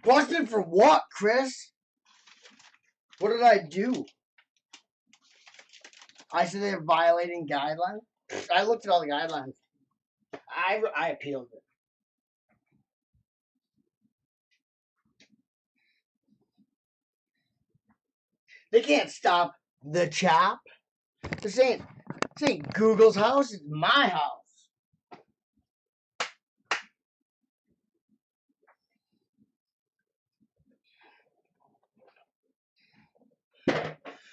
Busted for what, Chris? What did I do? I said they're violating guidelines. I looked at all the guidelines. I appealed it. They can't stop the chop. This ain't Google's house. It's my house.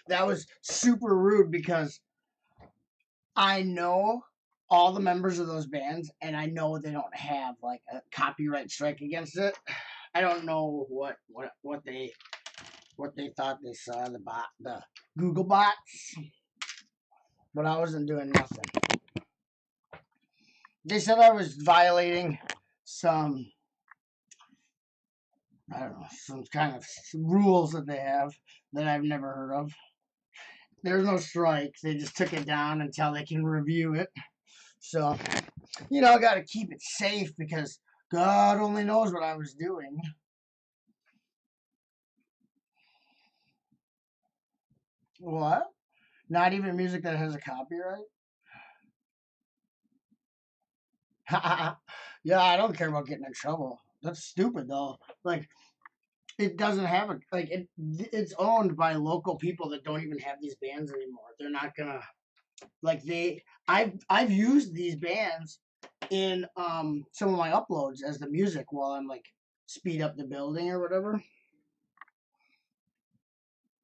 That was super rude because I know all the members of those bands, and I know they don't have like a copyright strike against it. I don't know what they thought they saw the Google bots, but I wasn't doing nothing. They said I was violating some, I don't know, some kind of rules that they have that I've never heard of. There's no strike. They just took it down until they can review it. So, I got to keep it safe because God only knows what I was doing. What? Not even music that has a copyright? Yeah, I don't care about getting in trouble. That's stupid though. Like it doesn't have a like it's owned by local people that don't even have these bands anymore. They're not gonna like they I've used these bands in some of my uploads as the music while I'm like speed up the building or whatever.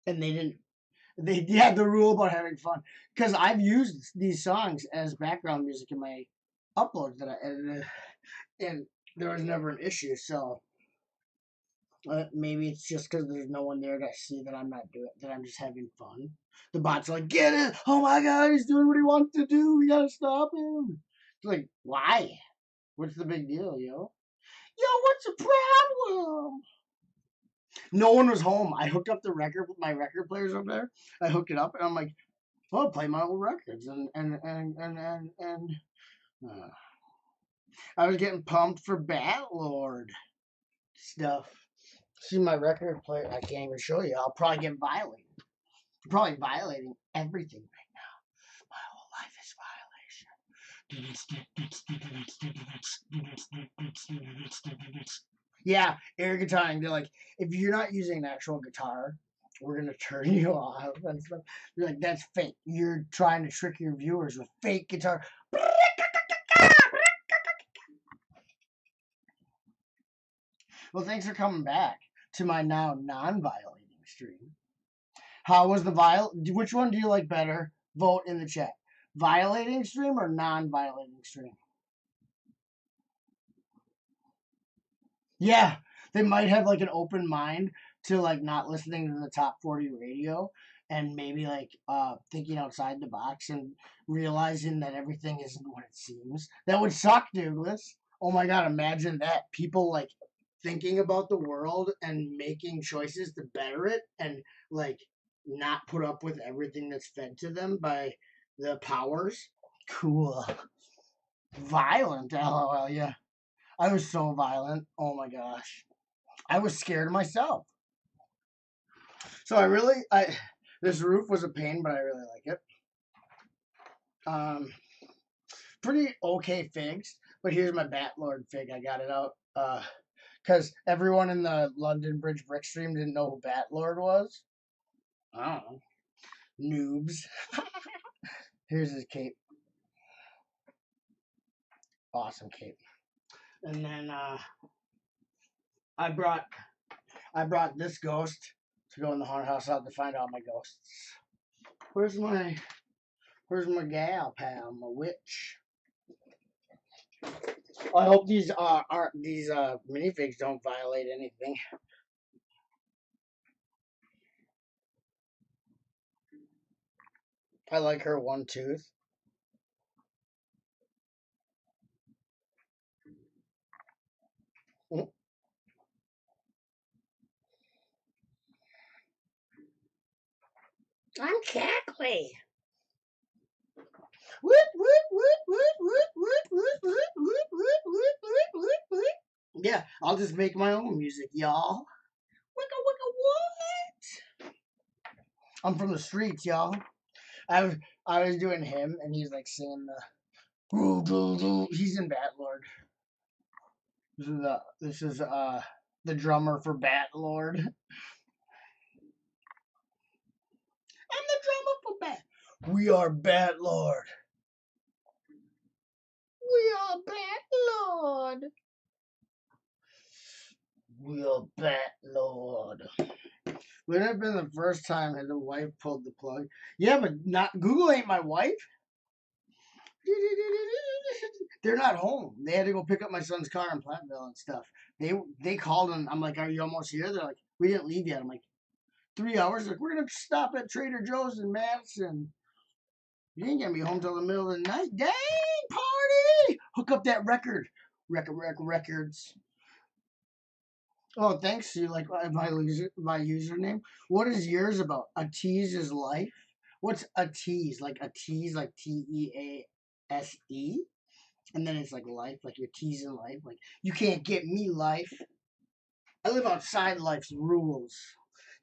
And they had the rule about having fun because I've used these songs as background music in my uploads that I edited, and there was never an issue. So maybe it's just because there's no one there to see that I'm not doing that. I'm just having fun. The bots are like, get it! Oh my god, he's doing what he wants to do. We gotta stop him. It's like, why? What's the big deal, yo? Yo, what's the problem? No one was home. I hooked up my record players over there. I hooked it up, and I'm like, "Oh, play my old records," and I was getting pumped for Batlord stuff. See my record player. I can't even show you. I'll probably get violated. I'm probably violating everything right now. My whole life is violation. Yeah, air guitaring. They're like, if you're not using an actual guitar, we're gonna turn you off and stuff. You're like, that's fake. You're trying to trick your viewers with fake guitar. Well, thanks for coming back to my now non-violating stream. How was the Which one do you like better? Vote in the chat. Violating stream or non-violating stream? Yeah, they might have like an open mind to like not listening to the top 40 radio and maybe like thinking outside the box and realizing that everything isn't what it seems. That would suck, Douglas. Oh my god, imagine that. People like thinking about the world and making choices to better it and like not put up with everything that's fed to them by the powers. Cool. Violent, lol, yeah. I was so violent. Oh my gosh. I was scared of myself. So this roof was a pain, but I really like it. Pretty okay figs, but here's my Batlord fig. I got it out because everyone in the London Bridge brick stream didn't know who Batlord was. I don't know. Noobs. Here's his cape. Awesome cape. And then I brought this ghost to go in the haunted house out to find all my ghosts. Where's my gal pal, my witch? I hope these minifigs don't violate anything. I like her one tooth. I'm cackly. Yeah, I'll just make my own music, y'all. Wicka wicka what? I'm from the streets, y'all. I was I was doing him, and he's like singing the. He's in Bat Lord. This is the drummer for Bat Lord. I'm the drummer for Bat. We are Bat Lord. We are Bat Lord. We are Bat Lord. Wouldn't it have been the first time that the wife pulled the plug? Yeah, but not Google ain't my wife. They're not home. They had to go pick up my son's car in Platteville and stuff. They called and I'm like, "Are you almost here?" They're like, "We didn't leave yet." I'm like, 3 hours? Like, we're gonna stop at Trader Joe's in Madison. You ain't gonna be home till the middle of the night. Dang, party! Hook up that record. Records. Oh, thanks. You like my username? What is yours about? A tease is life. What's a tease? Like a tease, like TEASE, and then it's like life, like you're teasing life. Like you can't get me, life. I live outside life's rules.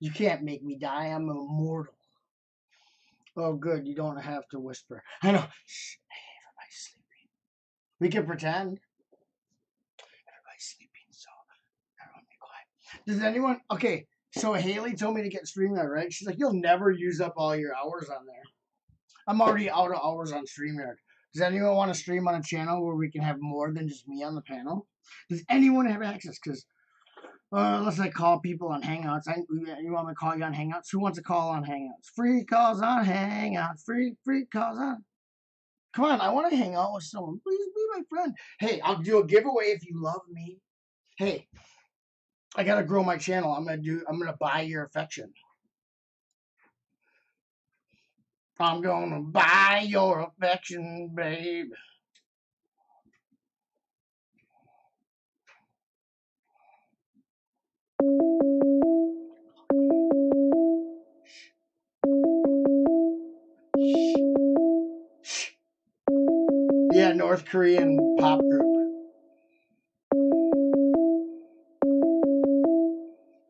You can't make me die. I'm immortal. Oh, good. You don't have to whisper. I know. Shh. Hey, everybody's sleeping. We can pretend everybody's sleeping, so everyone be quiet. Does anyone? Okay. So Haley told me to get StreamYard, right? She's like, you'll never use up all your hours on there. I'm already out of hours on StreamYard. Does anyone want to stream on a channel where we can have more than just me on the panel? Does anyone have access? Because unless I call people on Hangouts, you want me to call you on Hangouts? Who wants to call on Hangouts? Free calls on Hangouts. Free calls on. Come on, I want to hang out with someone. Please be my friend. Hey, I'll do a giveaway if you love me. Hey, I gotta grow my channel. I'm gonna buy your affection. I'm gonna buy your affection, babe. Yeah, North Korean pop group.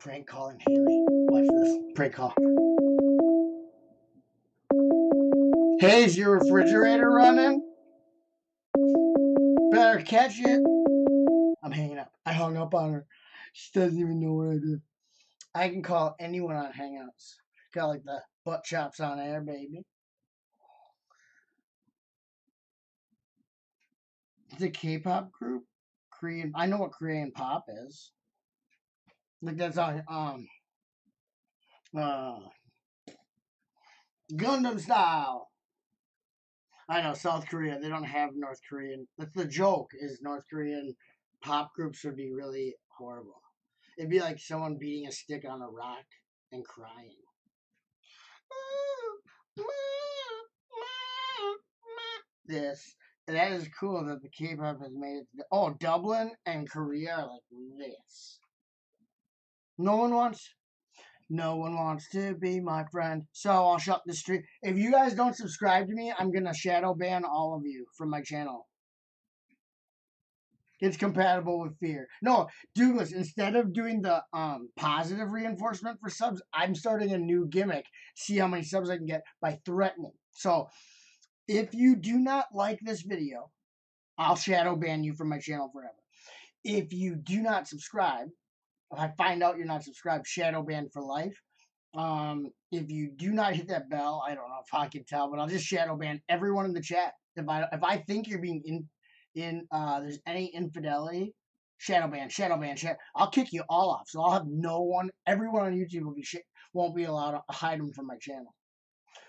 Prank calling Haley. Watch this. Prank call. Hey, is your refrigerator running? Better catch it. I'm hanging up. I hung up on her. She doesn't even know what I did. I can call anyone on Hangouts. Got like the butt chops on air, baby. It's a K-pop group. Korean. I know what Korean pop is. Like that's on uh Gundam Style. I know South Korea. They don't have North Korean. That's the joke. Is North Korean pop groups would be really horrible. It'd be like someone beating a stick on a rock and crying. This. That is cool that the K-pop has made it. Oh, Dublin and Korea are like this. No one wants. No one wants to be my friend, so I'll shut the stream. If you guys don't subscribe to me, I'm gonna shadow ban all of you from my channel. It's compatible with fear. No, Douglas, instead of doing the positive reinforcement for subs, I'm starting a new gimmick. See how many subs I can get by threatening. So if you do not like this video, I'll shadow ban you from my channel forever. If you do not subscribe, if I find out you're not subscribed, shadow ban for life. If you do not hit that bell, I don't know if I can tell, but I'll just shadow ban everyone in the chat. If I think you're being there's any infidelity, shadow ban. I'll kick you all off. So I'll have no one. Everyone on YouTube won't be allowed to hide them from my channel.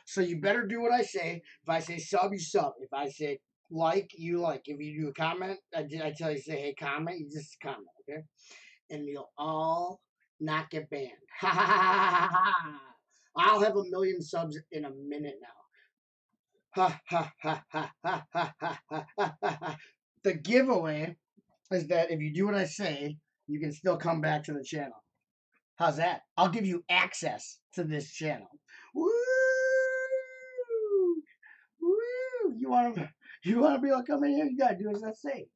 So you better do what I say. If I say sub, you sub. If I say like, you like. If you do a comment, I tell you say hey comment, you just comment, okay? And you'll all not get banned. Ha ha ha ha ha! I'll have 1,000,000 subs in a minute now. Ha ha ha ha ha ha ha ha ha. The giveaway is that if you do what I say, you can still come back to the channel. How's that? I'll give you access to this channel. Woo! Woo! You want to be able to come in here? You gotta do as I say.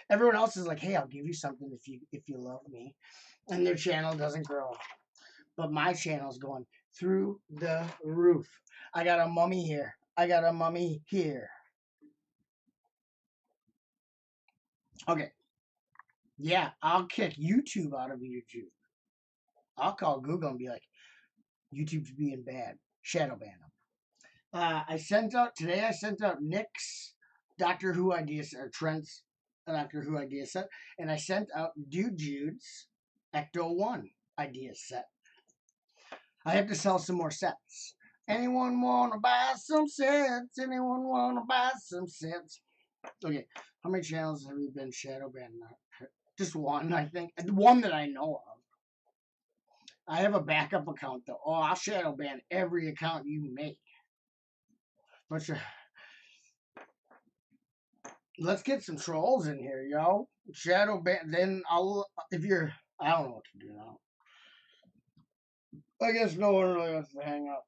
Everyone else is like, hey, I'll give you something if you love me, and their channel doesn't grow. But my channel's going through the roof. I got a mummy here. I got a mummy here. Okay. Yeah, I'll kick YouTube out of YouTube. I'll call Google and be like, YouTube's being bad. Shadow ban them. I sent out Nick's Doctor Who idea set, or Trent's Doctor Who idea set, and I sent out Dude Jude's Ecto 1 idea set. I have to sell some more sets. Anyone want to buy some sets? Anyone want to buy some sets? Okay, how many channels have you been shadow banned? Just one, I think. One that I know of. I have a backup account, though. Oh, I'll shadow ban every account you make. But let's get some trolls in here, yo. Shadow ban. Then if you're, I don't know what to do now. I guess no one really wants to hang up.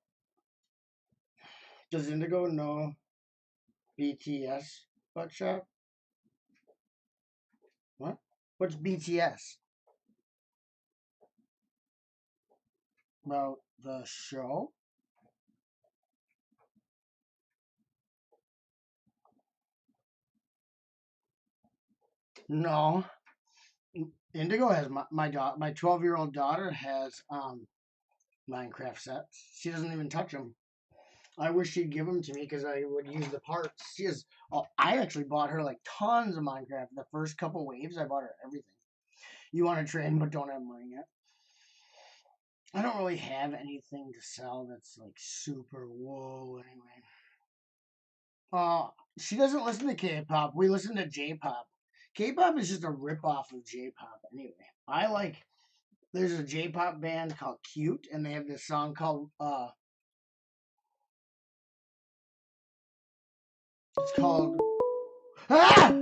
Does Indigo know BTS butt shot? What? What's BTS? About the show? No. Indigo has my 12-year-old daughter has Minecraft sets. She doesn't even touch them. I wish she'd give them to me because I would use the parts. She has. I actually bought her like tons of Minecraft. The first couple waves, I bought her everything. You want to train but don't have money yet. I don't really have anything to sell that's like super whoa anyway. She doesn't listen to K-pop. We listen to J-pop. K-pop is just a rip-off of J-pop anyway. There's a J-pop band called Cute, and they have this song called it's called Ah!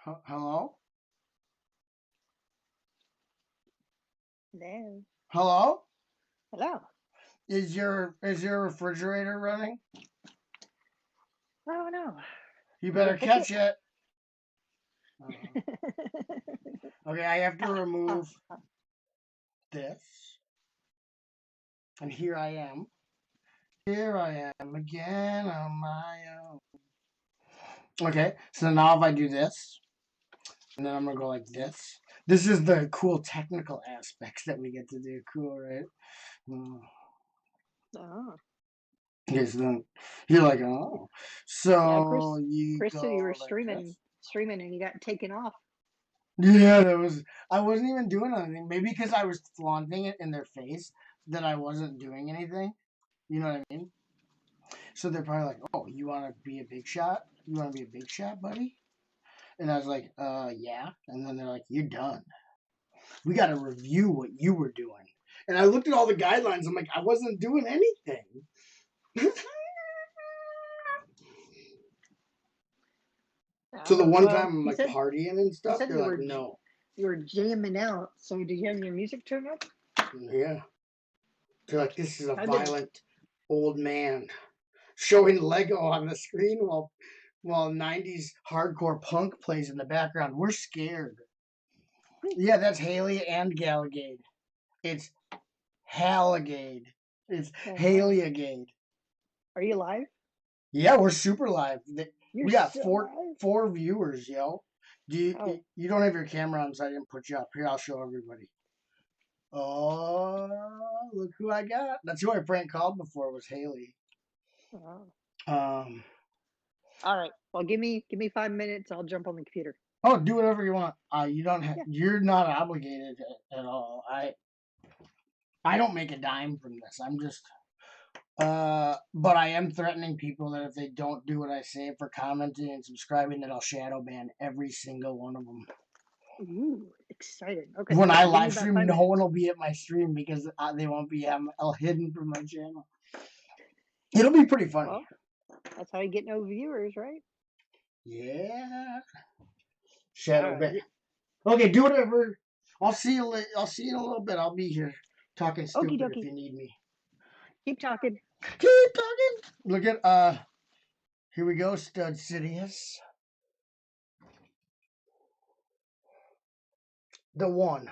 Hello? Hello. Hello? Hello. Is your refrigerator running? Oh no. You better catch it. Okay, I have to remove this. And here I am. Here I am again on my own. Okay, so now if I do this, and then I'm gonna go like this. This is the cool technical aspects that we get to do. Cool, right? Oh. Okay, so then you're like, oh. So Yeah, you Chris said you go were like this. streaming and you got taken off. Yeah, I wasn't even doing anything. Maybe because I was flaunting it in their face that I wasn't doing anything. You know what I mean? So they're probably like, oh, you want to be a big shot? You want to be a big shot, buddy? And I was like, yeah. And then they're like, you're done. We got to review what you were doing. And I looked at all the guidelines. I'm like, I wasn't doing anything. So the one Well, time I'm like partying and he stuff, said they're like, no. you were jamming out. So did you have your music turned up? Yeah. They're like, this is a How did violent old man showing Lego on the screen while 90s hardcore punk plays in the background. We're scared. Yeah, that's Haley and Galligade. It's Halligade. It's Haleyagade. Are you live? Yeah, we're super live. You're We got so live. four viewers, yo. You don't have your camera on, so I didn't put you up. Here, I'll show everybody. Oh, look who I got. That's who I prank called before was Haley. Oh. All right. Well, give me 5 minutes. I'll jump on the computer. Oh, do whatever you want. You don't have. Yeah. You're not obligated at all. I don't make a dime from this. I'm just. But I am threatening people that if they don't do what I say for commenting and subscribing, that I'll shadow ban every single one of them. Ooh, excited. Okay. When I live stream, no one will be at my stream because they won't be hidden from my channel. It'll be pretty funny. Well, that's how you get no viewers, right? Yeah. Shadow ban. Okay, do whatever. I'll see you. I'll see you in a little bit. I'll be here talking stupid if you need me. Keep talking. Keep talking. Look at here we go, Stud Sidious. The one,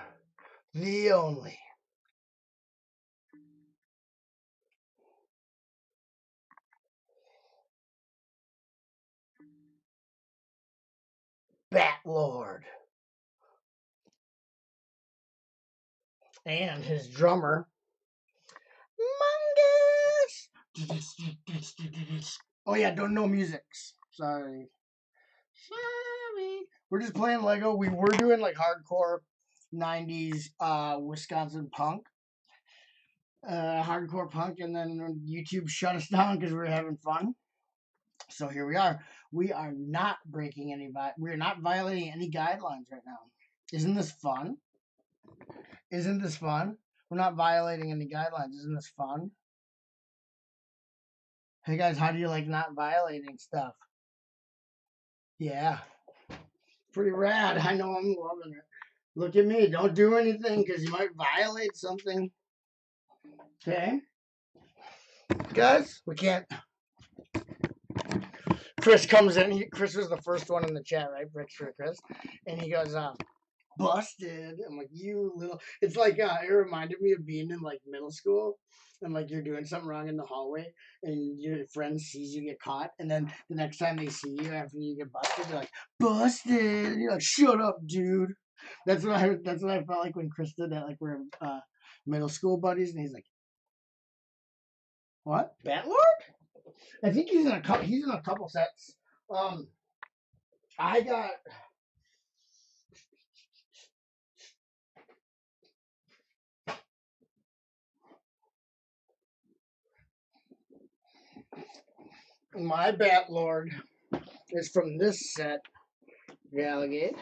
the only. Bat Lord. And his drummer, Mungus. Oh yeah, don't know musics. Sorry. Sorry. We're just playing Lego. We were doing like hardcore 90s Wisconsin punk. Hardcore punk, and then YouTube shut us down because we were having fun. So here we are. We are not breaking any. We're not violating any guidelines right now. Isn't this fun? Isn't this fun? We're not violating any guidelines. Isn't this fun? Hey guys, how do you like not violating stuff? Yeah, pretty rad. I know, I'm loving it. Look at me. Don't do anything because you might violate something. Okay? Guys, we can't. Chris comes in. Chris was the first one in the chat, right? Bricks for Chris. And he goes, busted. I'm like, you little. It's like, it reminded me of being in like middle school. And like you're doing something wrong in the hallway, and your friend sees you get caught, and then the next time they see you after you get busted, they're like, busted. And you're like, shut up, dude. That's what I heard. That's what I felt like when Chris did that. Like we're middle school buddies, and he's like, "What, Batlord?" I think he's in a couple. He's in a couple sets. I got. My Batlord is from this set, Relegate,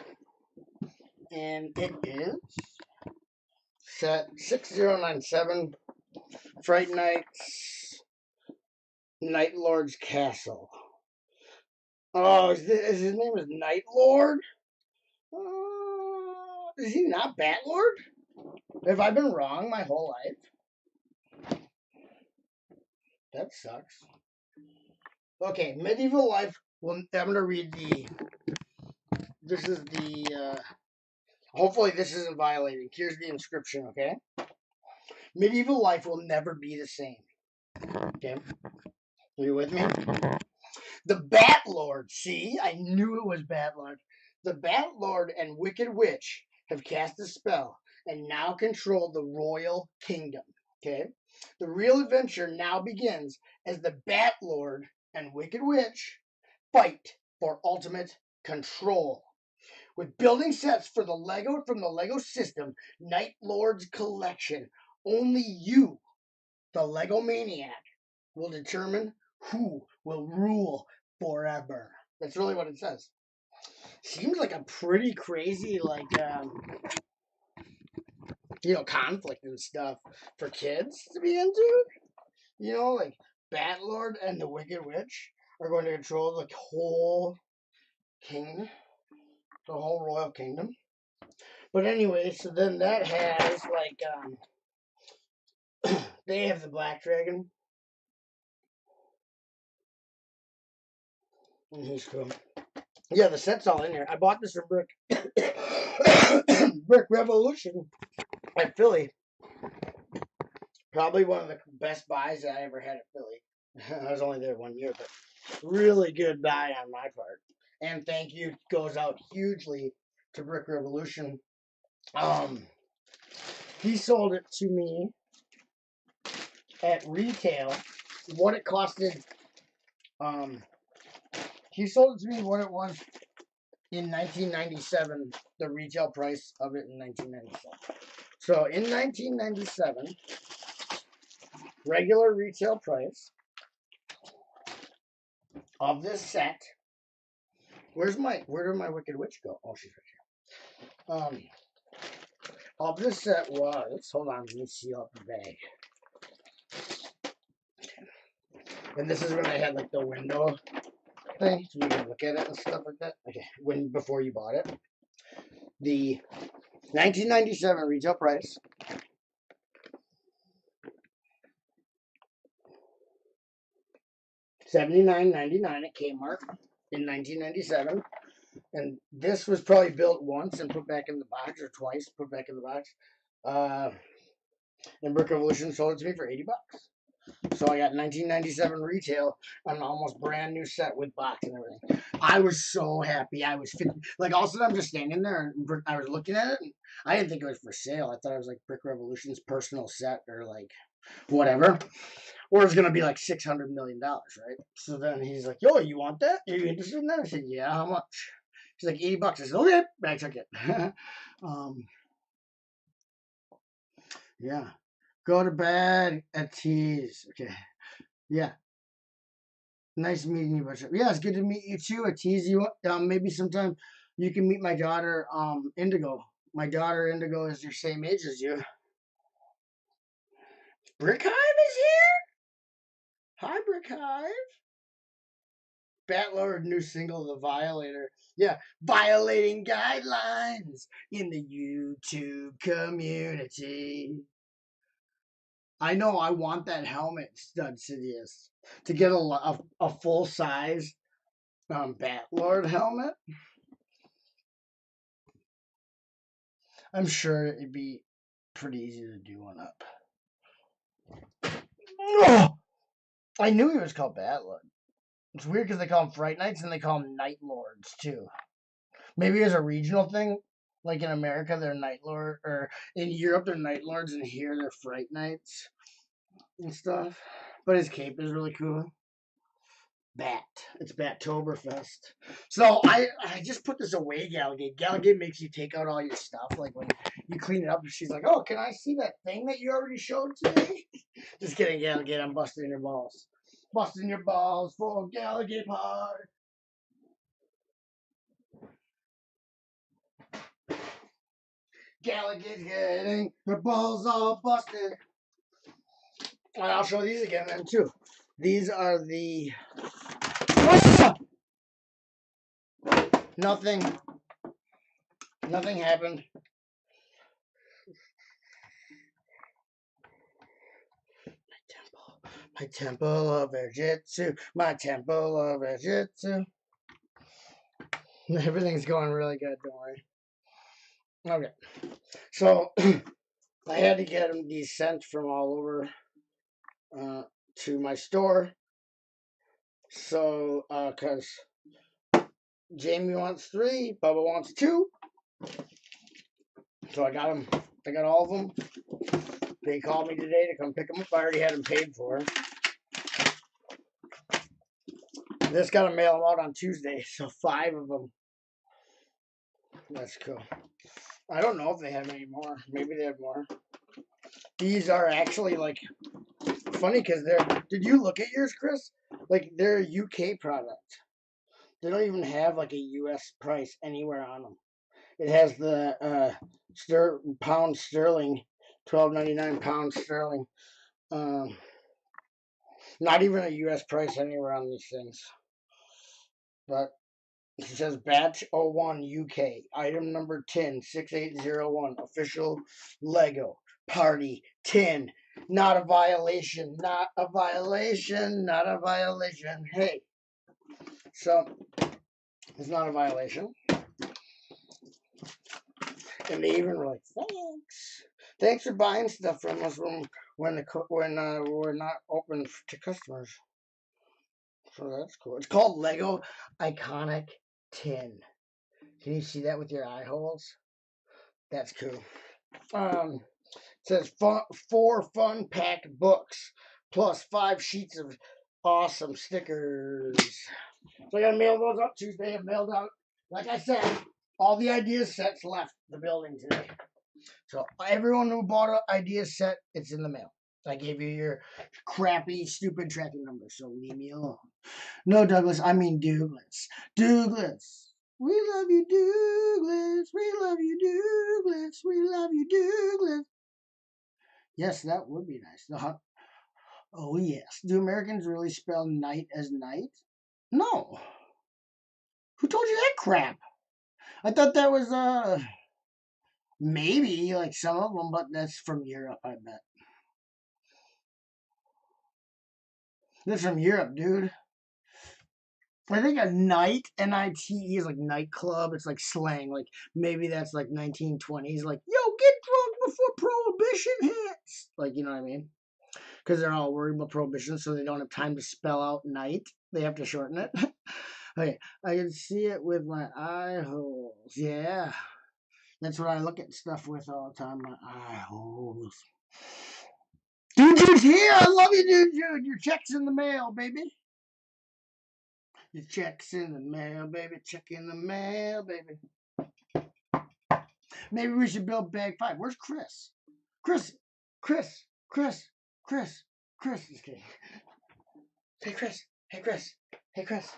and it is set 6097, Fright Nights, Night Lord's Castle. Oh, is his name is Night Lord? Is he not Batlord? Have I been wrong my whole life? That sucks. Okay, medieval life. Well, I'm gonna read the. This is the. Hopefully, this isn't violating. Here's the inscription. Okay. Medieval life will never be the same. Okay. Are you with me? The Bat Lord. See, I knew it was Bat Lord. The Bat Lord and Wicked Witch have cast a spell and now control the royal kingdom. Okay. The real adventure now begins as the Bat Lord and Wicked Witch fight for ultimate control. With building sets for the Lego from the Lego System Night Lords collection, only you, the Lego Maniac, will determine who will rule forever. That's really what it says. Seems like a pretty crazy, like, conflict and stuff for kids to be into. Like Batlord and the Wicked Witch are going to control the whole kingdom, the whole royal kingdom. But anyway, so then that has like they have the Black Dragon, and he's cool. Yeah, the set's all in there. I bought this from Brick Brick Revolution at Philly. Probably one of the best buys that I ever had at Philly. I was only there 1 year, but really good buy on my part. And thank you goes out hugely to Brick Revolution. He sold it to me at retail. What it costed. He sold it to me what it was in 1997. The retail price of it in 1997. So in 1997, regular retail price of this set. Where did my Wicked Witch go? Oh, she's right here. Of this set was, hold on, let me seal up the bag. And this is when I had like the window thing, so you can look at it and stuff like that. Okay, before you bought it. The 1997 retail price $79.99 at Kmart in 1997. And this was probably built once and put back in the box, or twice put back in the box. Uh, and Brick Revolution sold it to me for $80. So I got 1997 retail on an almost brand new set with box and everything. I was so happy. I was 50, like all of a sudden I'm just standing there and I was looking at it and I didn't think it was for sale. I thought it was like Brick Revolution's personal set or like whatever. Or it's gonna be like $600 million, right? So then he's like, "Yo, you want that? Are you interested in that?" I said, "Yeah, how much?" He's like, $80. I said, "Okay," I took it. um, yeah. Go to bed at tease. Okay. Yeah. Nice meeting you, Bishop. Yeah, it's good to meet you too. I tease you. Maybe sometime you can meet my daughter, Indigo. My daughter Indigo is your same age as you. Brickhive is here. Hi, Brickhive. Batlord new single, The Violator. Yeah, violating guidelines in the YouTube community. I know I want that helmet, Stud Sidious, to get a full size Batlord helmet. I'm sure it'd be pretty easy to do one up. Oh, I knew he was called Batlord. It's weird because they call him Fright Nights and they call him Night Lords too. Maybe it's a regional thing. Like in America, they're Night Lord, or in Europe, they're Night Lords, and here they're Fright Nights and stuff. But his cape is really cool. Bat. It's Battoberfest. So I just put this away, Galgate. Galgate makes you take out all your stuff. Like when you clean it up, she's like, "Oh, can I see that thing that you already showed to me?" Just kidding, Galgate. I'm busting your balls. Busting your balls for Galgate Pod. Galligate's getting her balls all busted. And I'll show these again then too. These are the nothing. Nothing happened. My temple of Jiu-Jitsu. My temple of Jiu-Jitsu. Everything's going really good, don't worry. Okay. So I had to get them these sent from all over to my store. So, because Jamie wants 3, Bubba wants 2. So I got them. I got all of them. They called me today to come pick them up. I already had them paid for. Just got to mail them out on Tuesday. So 5 of them. That's cool. I don't know if they have any more. Maybe they have more. These are actually like funny because they're. Did you look at yours, Chris? Like they're a UK product. They don't even have like a US price anywhere on them. It has the pound sterling, £12.99 sterling. Not even a US price anywhere on these things. But it says batch 01 UK, item number 106801, official Lego party 10. Not a violation, not a violation, not a violation. Hey, so it's not a violation. And they even were like, "Thanks, thanks for buying stuff from us when we're not open to customers." So that's cool. It's called Lego Iconic 10. Can you see that with your eye holes? That's cool. It says 4 fun packed books plus 5 sheets of awesome stickers. So I gotta mail those up Tuesday. I mailed out, like I said, all the idea sets left the building today. So everyone who bought an idea set, it's in the mail. I gave you your crappy, stupid tracking number, so leave me alone. No, Douglas, I mean Douglas. Douglas. We love you, Douglas. We love you, Douglas. We love you, Douglas. Yes, that would be nice. Oh, yes. Do Americans really spell night as night? No. Who told you that crap? I thought that was, maybe, like some of them, but that's from Europe, I bet. That's from Europe, dude. I think a night, NITE, is like nightclub. It's like slang. Like maybe that's like 1920s. Like, yo, get drunk before prohibition hits. Like, you know what I mean? Because they're all worried about prohibition, so they don't have time to spell out night. They have to shorten it. Okay, I can see it with my eye holes. Yeah, that's what I look at stuff with all the time. My eye holes. Dude, Jude's here. I love you, dude. Jude. Your check's in the mail, baby. Your check's in the mail, baby. Check in the mail, baby. Maybe we should build Bag 5. Where's Chris? Chris, Chris, Chris, Chris, Chris. Just kidding. Hey, Chris. Hey, Chris. Hey, Chris.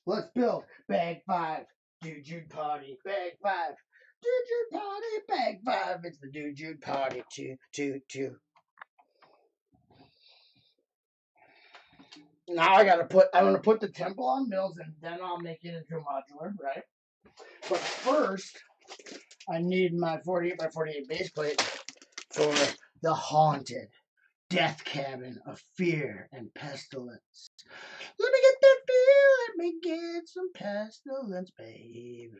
Let's build Bag 5. Dude Jude Party. Bag 5. Dude Jude Party. Bag 5. It's the Dude Jude Party. 2, 2, 2. Now I'm gonna put the temple on mills and then I'll make it into a modular, right? But first, I need my 48 by 48 base plate for the haunted death cabin of fear and pestilence. Let me get that feel, let me get some pestilence, babe.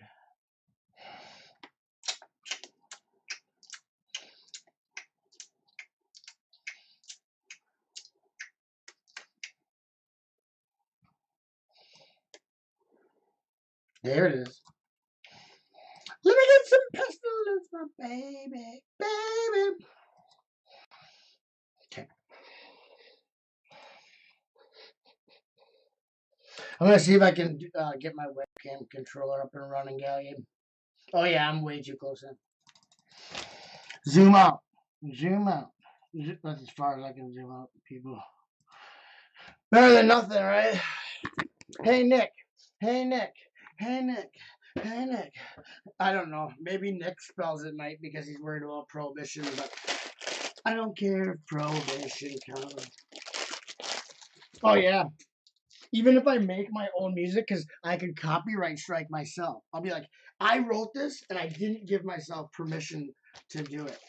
There it is. Let me get some pestilence, my baby, baby. Okay. I'm gonna see if I can get my webcam controller up and running, Gallium. Oh yeah, I'm way too close in. Zoom out. Zoom out. That's as far as I can zoom out, people. Better than nothing, right? Hey, Nick. Hey, Nick. Hey, Nick. Hey, Nick. I don't know. Maybe Nick spells it night because he's worried about prohibition, but I don't care if prohibition comes. Oh, yeah. Even if I make my own music, because I could copyright strike myself. I'll be like, I wrote this and I didn't give myself permission to do it.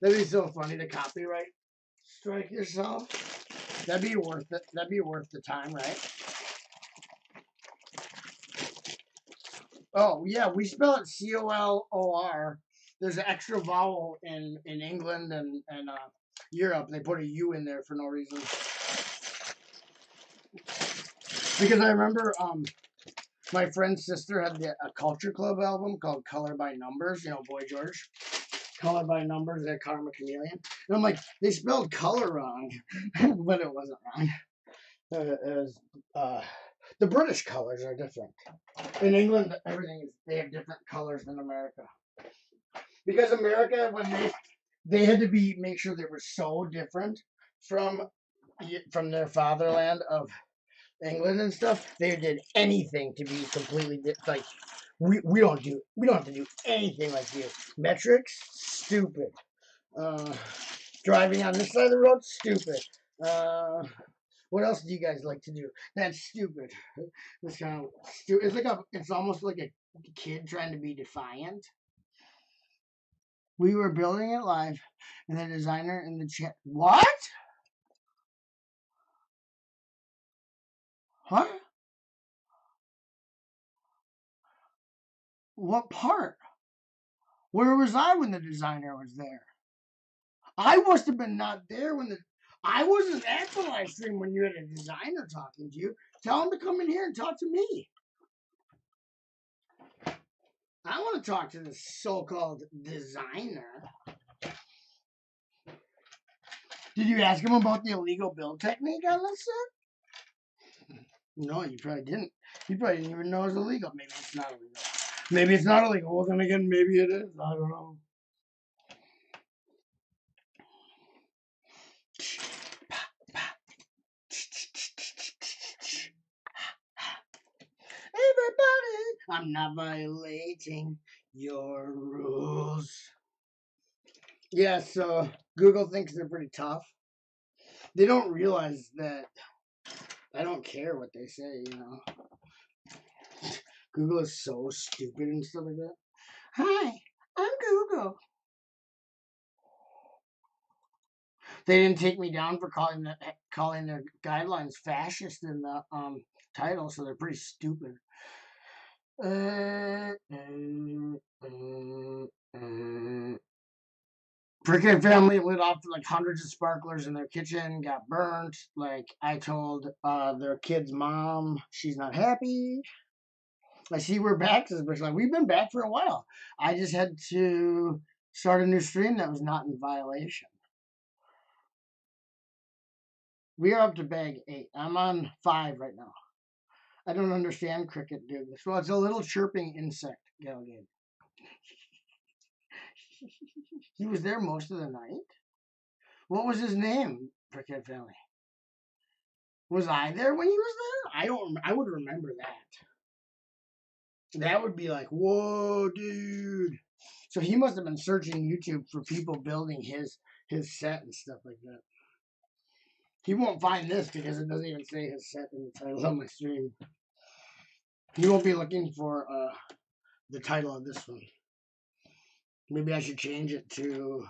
That'd be so funny to copyright strike yourself. That'd be worth it. That'd be worth the time, right? Oh yeah, we spell it COLOR. There's an extra vowel in England and Europe. They put a U in there for no reason. Because I remember my friend's sister had a Culture Club album called Color by Numbers. You know, Boy George. Color by Numbers, that Karma Chameleon. And I'm like, they spelled color wrong, but it wasn't wrong. It was, the British colors are different. In England, they have different colors than America. Because America, when they had to make sure they were so different from their fatherland of England and stuff. They did anything to be completely like we don't have to do anything like you. Metrics, stupid. Driving on this side of the road, stupid. What else do you guys like to do? That's stupid. It's kind of stupid. It's almost like a kid trying to be defiant. We were building it live, and the designer in the chat. What? What? What part? Where was I when the designer was there? I must have been not there when I wasn't at the live stream when you had a designer talking to you. Tell him to come in here and talk to me. I want to talk to the so-called designer. Did you ask him about the illegal build technique on this set? No, you probably didn't. You probably didn't even know it was illegal. Maybe it's not illegal. Maybe it's not illegal. Well, then again, maybe it is. I don't know. Everybody, I'm not violating your rules. Yeah, so Google thinks they're pretty tough. They don't realize that I don't care what they say, you know. Google is so stupid and stuff like that. Hi, I'm Google. They didn't take me down for calling their guidelines fascist in the title, so they're pretty stupid. Uh, uh, uh, uh. Cricket family lit off like hundreds of sparklers in their kitchen, got burnt. Like I told their kid's mom, she's not happy. I see we're back. But like we've been back for a while. I just had to start a new stream that was not in violation. We are up to bag 8. I'm on 5 right now. I don't understand cricket, dude. So it's a little chirping insect, Galligan. He was there most of the night. What was his name, cricket family? Was I there when he was there? I don't. I would remember that. That would be like, whoa, dude. So he must have been searching YouTube for people building his set and stuff like that. He won't find this because it doesn't even say his set in the title of my stream. He won't be looking for the title of this one. Maybe I should change it to,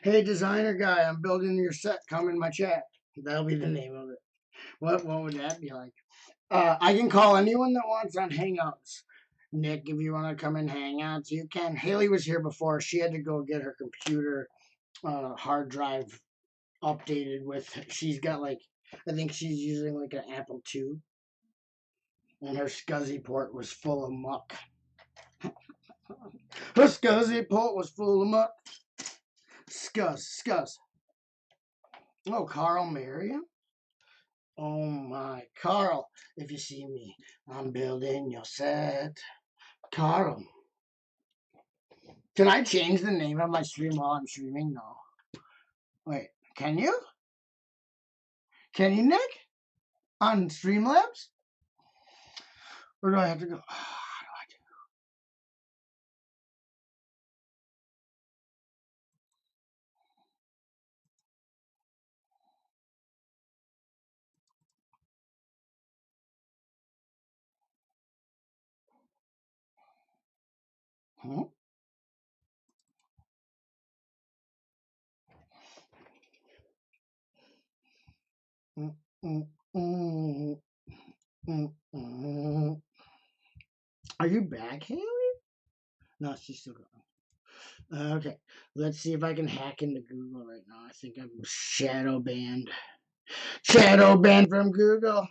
"Hey designer guy, I'm building your set. Come in my chat." That'll be the name of it. What would that be like? I can call anyone that wants on Hangouts. Nick, if you want to come in Hangouts, you can. Haley was here before. She had to go get her computer hard drive updated with. She's got like, I think she's using like an Apple II, and her SCSI port was full of muck. Her SCSI port was full of muck. Scuzz. Oh, Carl Merriam? Oh my, Carl, if you see me, I'm building your set. Carl. Can I change the name of my stream while I'm streaming? No. Wait, can you? Can you, Nick? On Streamlabs? Where do I have to go? How do I do? Hmm? Mm, mm, mm, mm. Are you back, Haley? No, she's still gone. Okay, let's see if I can hack into Google right now. I think I'm shadow banned. Shadow banned from Google.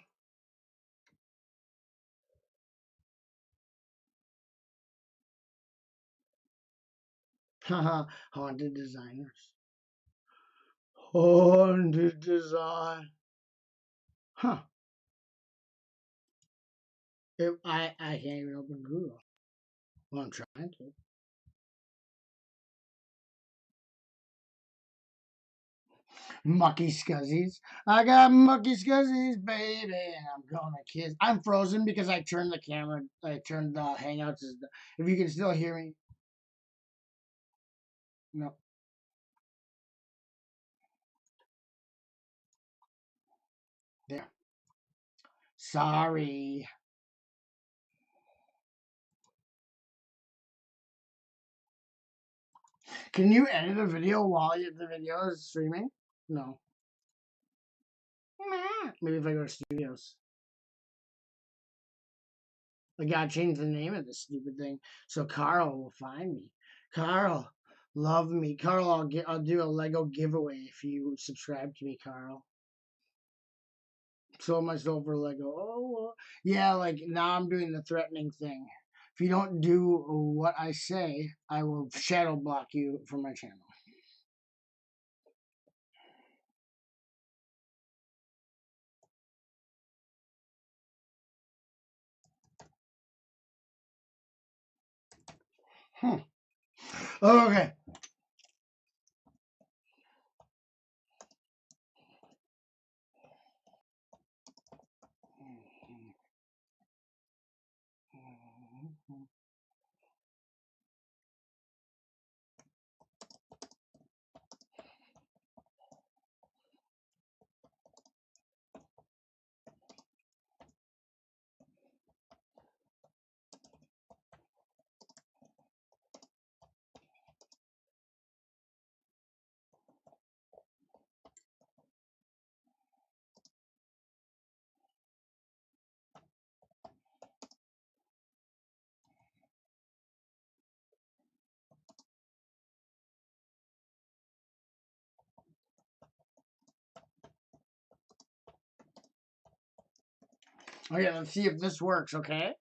Haha, haunted designers. Haunted design. Huh. I can't even open Google. Well, I'm trying to. Mucky scuzzies. I got mucky scuzzies, baby, and I'm gonna kiss. I'm frozen because I turned the camera. I turned the Hangouts. If you can still hear me, no. There. Sorry. Can you edit a video while the video is streaming? No. Maybe if I go to studios. I gotta change the name of this stupid thing so Carl will find me. Carl, love me. Carl, I'll do a Lego giveaway if you subscribe to me, Carl. Sold myself for Lego. Oh, yeah, like now I'm doing the threatening thing. If you don't do what I say, I will shadow block you from my channel. Hmm. Okay. Okay, let's see if this works, okay?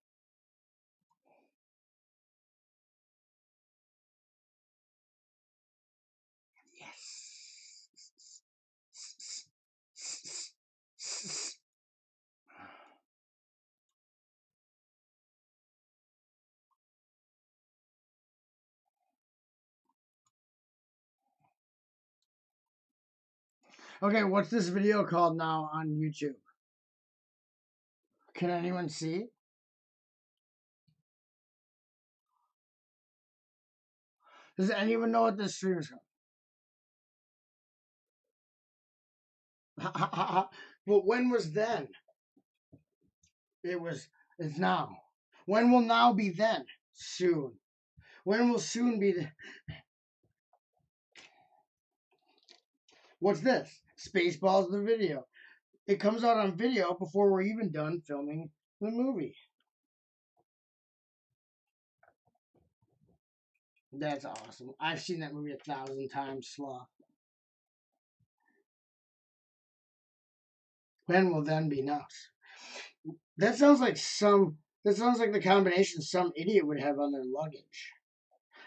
Yes. Okay, what's this video called now on YouTube? Can anyone see? Does anyone know what this stream is called? But when was then? It's now. When will now be then? Soon. When will soon be What's this? Spaceballs the video. It comes out on video before we're even done filming the movie. That's awesome. I've seen that movie 1,000 times, Sloth. When will then be now? That sounds like the combination some idiot would have on their luggage.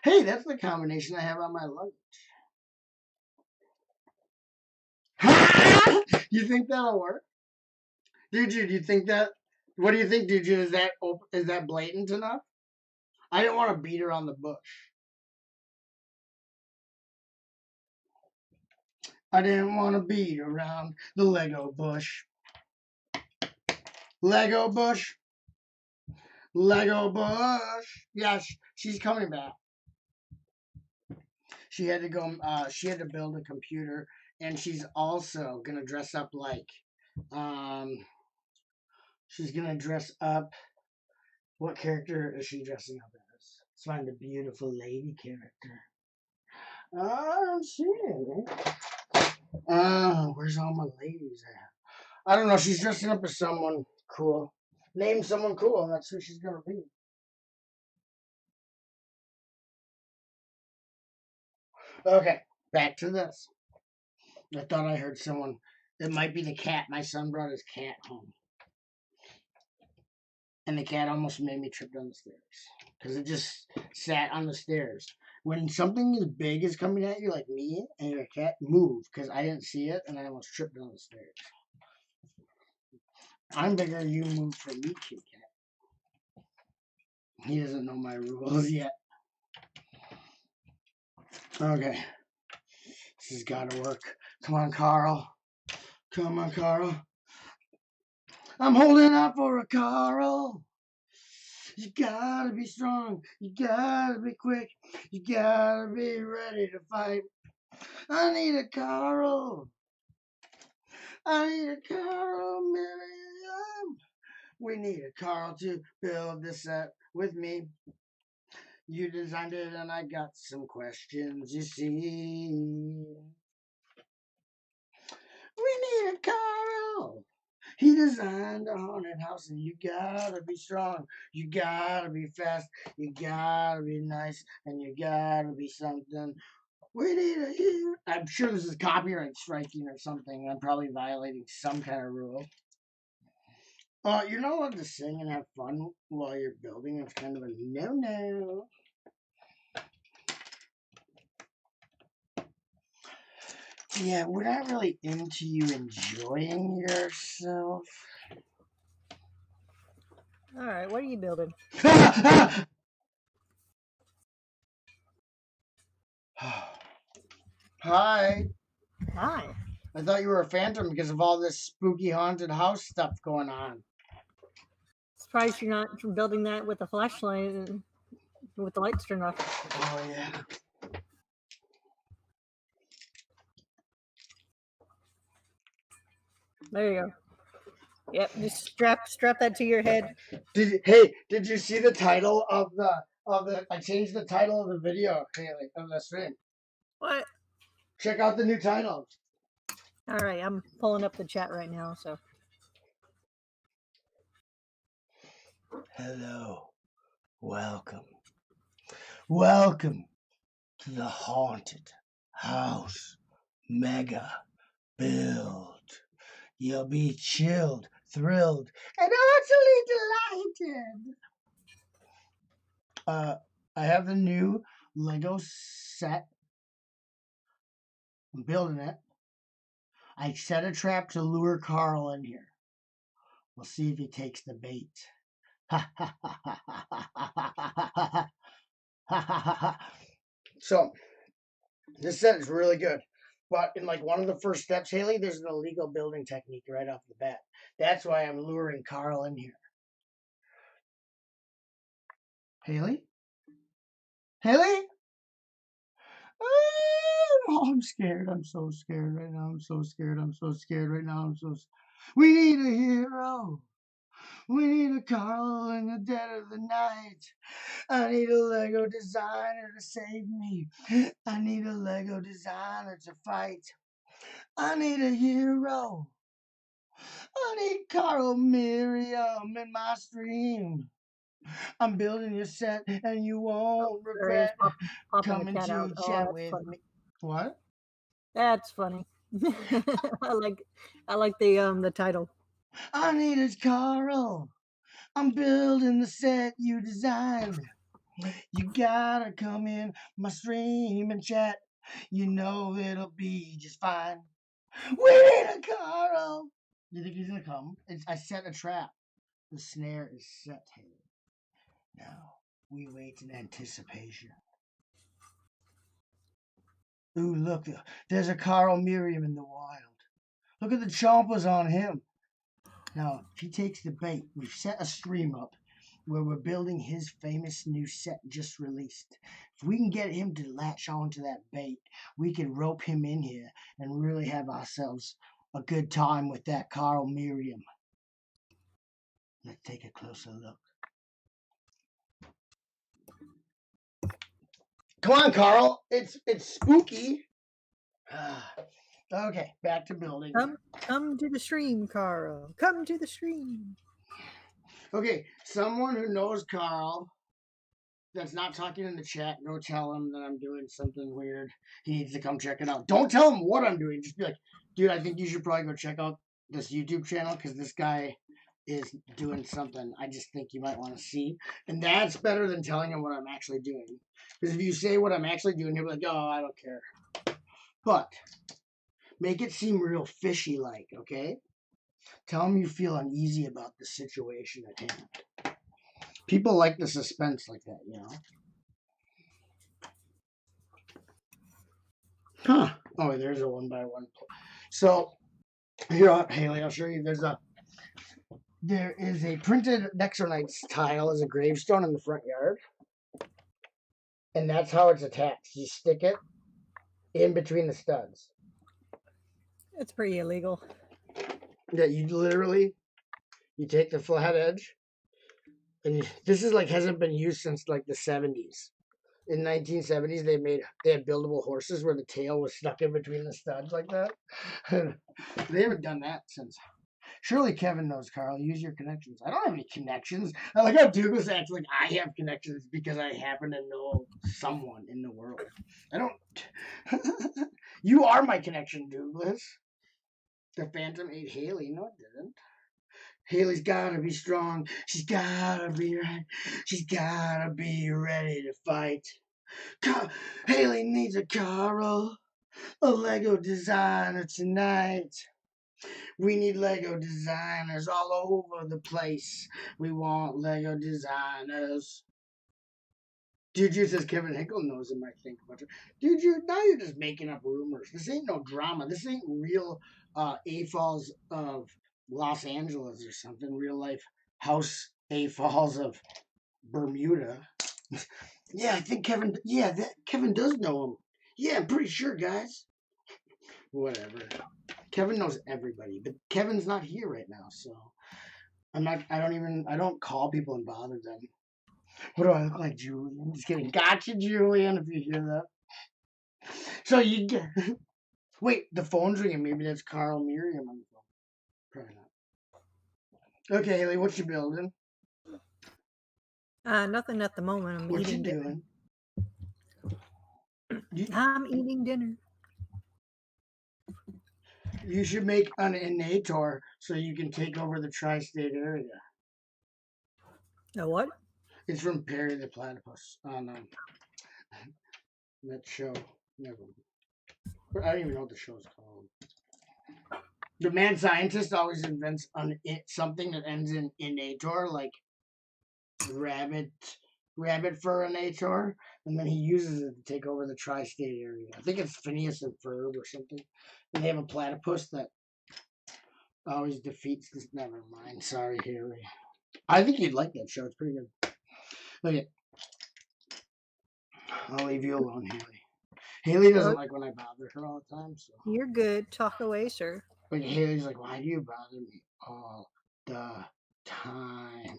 Hey, that's the combination I have on my luggage. You think that'll work? Dude, do you think that? What do you think, dude? Is that blatant enough? I didn't want to beat around the bush. I didn't want to beat around the Lego bush. Lego bush. Lego bush. Yeah, she's coming back. She had to go. She had to build a computer, and she's also gonna dress up like. She's gonna dress up. What character is she dressing up as? Let's find a beautiful lady character. I don't see it. Where's all my ladies at? I don't know. She's dressing up as someone cool. Name someone cool, and that's who she's gonna be. Okay, back to this. I thought I heard someone. It might be the cat. My son brought his cat home. And the cat almost made me trip down the stairs. Because it just sat on the stairs. When something as big is coming at you, like me, and your cat, move. Because I didn't see it, and I almost tripped down the stairs. I'm bigger, you move for me, Kit Kat. He doesn't know my rules yet. Okay. This has got to work. Come on, Carl. Come on, Carl. I'm holding out for a Carl. You gotta be strong. You gotta be quick. You gotta be ready to fight. I need a Carl. I need a Carl, Merriam. We need a Carl to build this set with me. You designed it and I got some questions, you see. We need a Carl. He designed a haunted house and you gotta be strong. You gotta be fast. You gotta be nice. And you gotta be something. We need a hero. I'm sure this is copyright striking or something. I'm probably violating some kind of rule. You're not allowed to sing and have fun while you're building. It's kind of a no-no. Yeah, we're not really into you enjoying yourself. All right, what are you building? Hi. Hi. I thought you were a phantom because of all this spooky haunted house stuff going on. Surprised you're not building that with a flashlight and with the lights turned off. Oh, yeah. There you go. Yep, just strap that to your head. Did you see the title of the I changed the title of the video, Haley, of the stream. What? Check out the new title. All right, I'm pulling up the chat right now, so. Hello. Welcome. Welcome to the haunted house mega build. You'll be chilled, thrilled, and delighted. I have the new Lego set. I'm building it. I set a trap to lure Carl in here. We'll see if he takes the bait. So this set is really good. But in like one of the first steps, Haley, there's an illegal building technique right off the bat. That's why I'm luring Carl in here. Haley? Haley? Oh, I'm scared. I'm so scared right now. I'm so scared. I'm so scared right now. We need a hero. We need a Carl in the dead of the night. I need a Lego designer to save me. I need a Lego designer to fight. I need a hero. I need Carl Merriam in my stream. I'm building your set and you Oh, won't there he is regret popping the coming cat out. to Oh, chat that's with funny. me. What? That's funny. I like the title. I need a Carl. I'm building the set you designed. You gotta come in my stream and chat. You know it'll be just fine. We need a Carl. You think he's gonna come? I set a trap. The snare is set, Haley. Now we wait in anticipation. Ooh, look, there's a Carl Merriam in the wild. Look at the chompers on him. Now, if he takes the bait, we've set a stream up where we're building his famous new set just released. If we can get him to latch onto that bait, we can rope him in here and really have ourselves a good time with that Carl Merriam. Let's take a closer look. Come on, Carl. It's spooky. Okay, back to building. Come to the stream, Carl. Come to the stream. Okay, someone who knows Carl that's not talking in the chat, go tell him that I'm doing something weird. He needs to come check it out. Don't tell him what I'm doing. Just be like, dude, I think you should probably go check out this YouTube channel because this guy is doing something I just think you might want to see. And that's better than telling him what I'm actually doing. Because if you say what I'm actually doing, he'll be like, oh, I don't care. But make it seem real fishy like, okay? Tell him you feel uneasy about the situation at hand. People like the suspense like that, you know? Huh. Oh, there's a one by one. So here, Haley, I'll show you. There is a printed Nexonites tile as a gravestone in the front yard, and that's how it's attached. You stick it in between the studs. It's pretty illegal. Yeah, you take the flat edge, and this is like hasn't been used since like the 70s. In 1970s, they had buildable horses where the tail was stuck in between the studs like that. They haven't done that since. Surely Kevin knows, Carl. Use your connections. I don't have any connections. I like how Douglas acts like I have connections because I happen to know someone in the world. I don't. You are my connection, Douglas. The Phantom ate Haley. No, it didn't. Haley's gotta be strong. She's gotta be right. She's gotta be ready to fight. Haley needs a Carl, a Lego designer tonight. We need Lego designers all over the place. We want Lego designers. Juju says Kevin Hinkle knows him, I think. Juju, now you're just making up rumors. This ain't no drama. This ain't real A-Falls of Los Angeles or something. Real life house A-Falls of Bermuda. Yeah, I think Kevin does know him. Yeah, I'm pretty sure, guys. Whatever. Kevin knows everybody, but Kevin's not here right now, so I don't call people and bother them. What do I look like, Julian? Just kidding. Gotcha, Julian, if you hear that. So you get. Wait, the phone's ringing. Maybe that's Carl Merriam on the phone. Probably not. Okay, Haley, what you building? Nothing at the moment. I'm What eating you doing? I'm eating dinner. You should make an Innator so you can take over the tri-state area. A what? It's from Perry the Platypus on that show. Never. I don't even know what the show's called. The mad scientist always invents something that ends in inator, like rabbit rabbit furinator, and then he uses it to take over the tri-state area. I think it's Phineas and Ferb or something. And they have a platypus that always defeats this. Never mind. Sorry, Haley. I think you'd like that show. It's pretty good. Okay, I'll leave you alone, Haley. Haley doesn't Oh, like when I bother her all the time. So, you're good. Talk away, sir. like Haley's like, "Why do you bother me all the time?"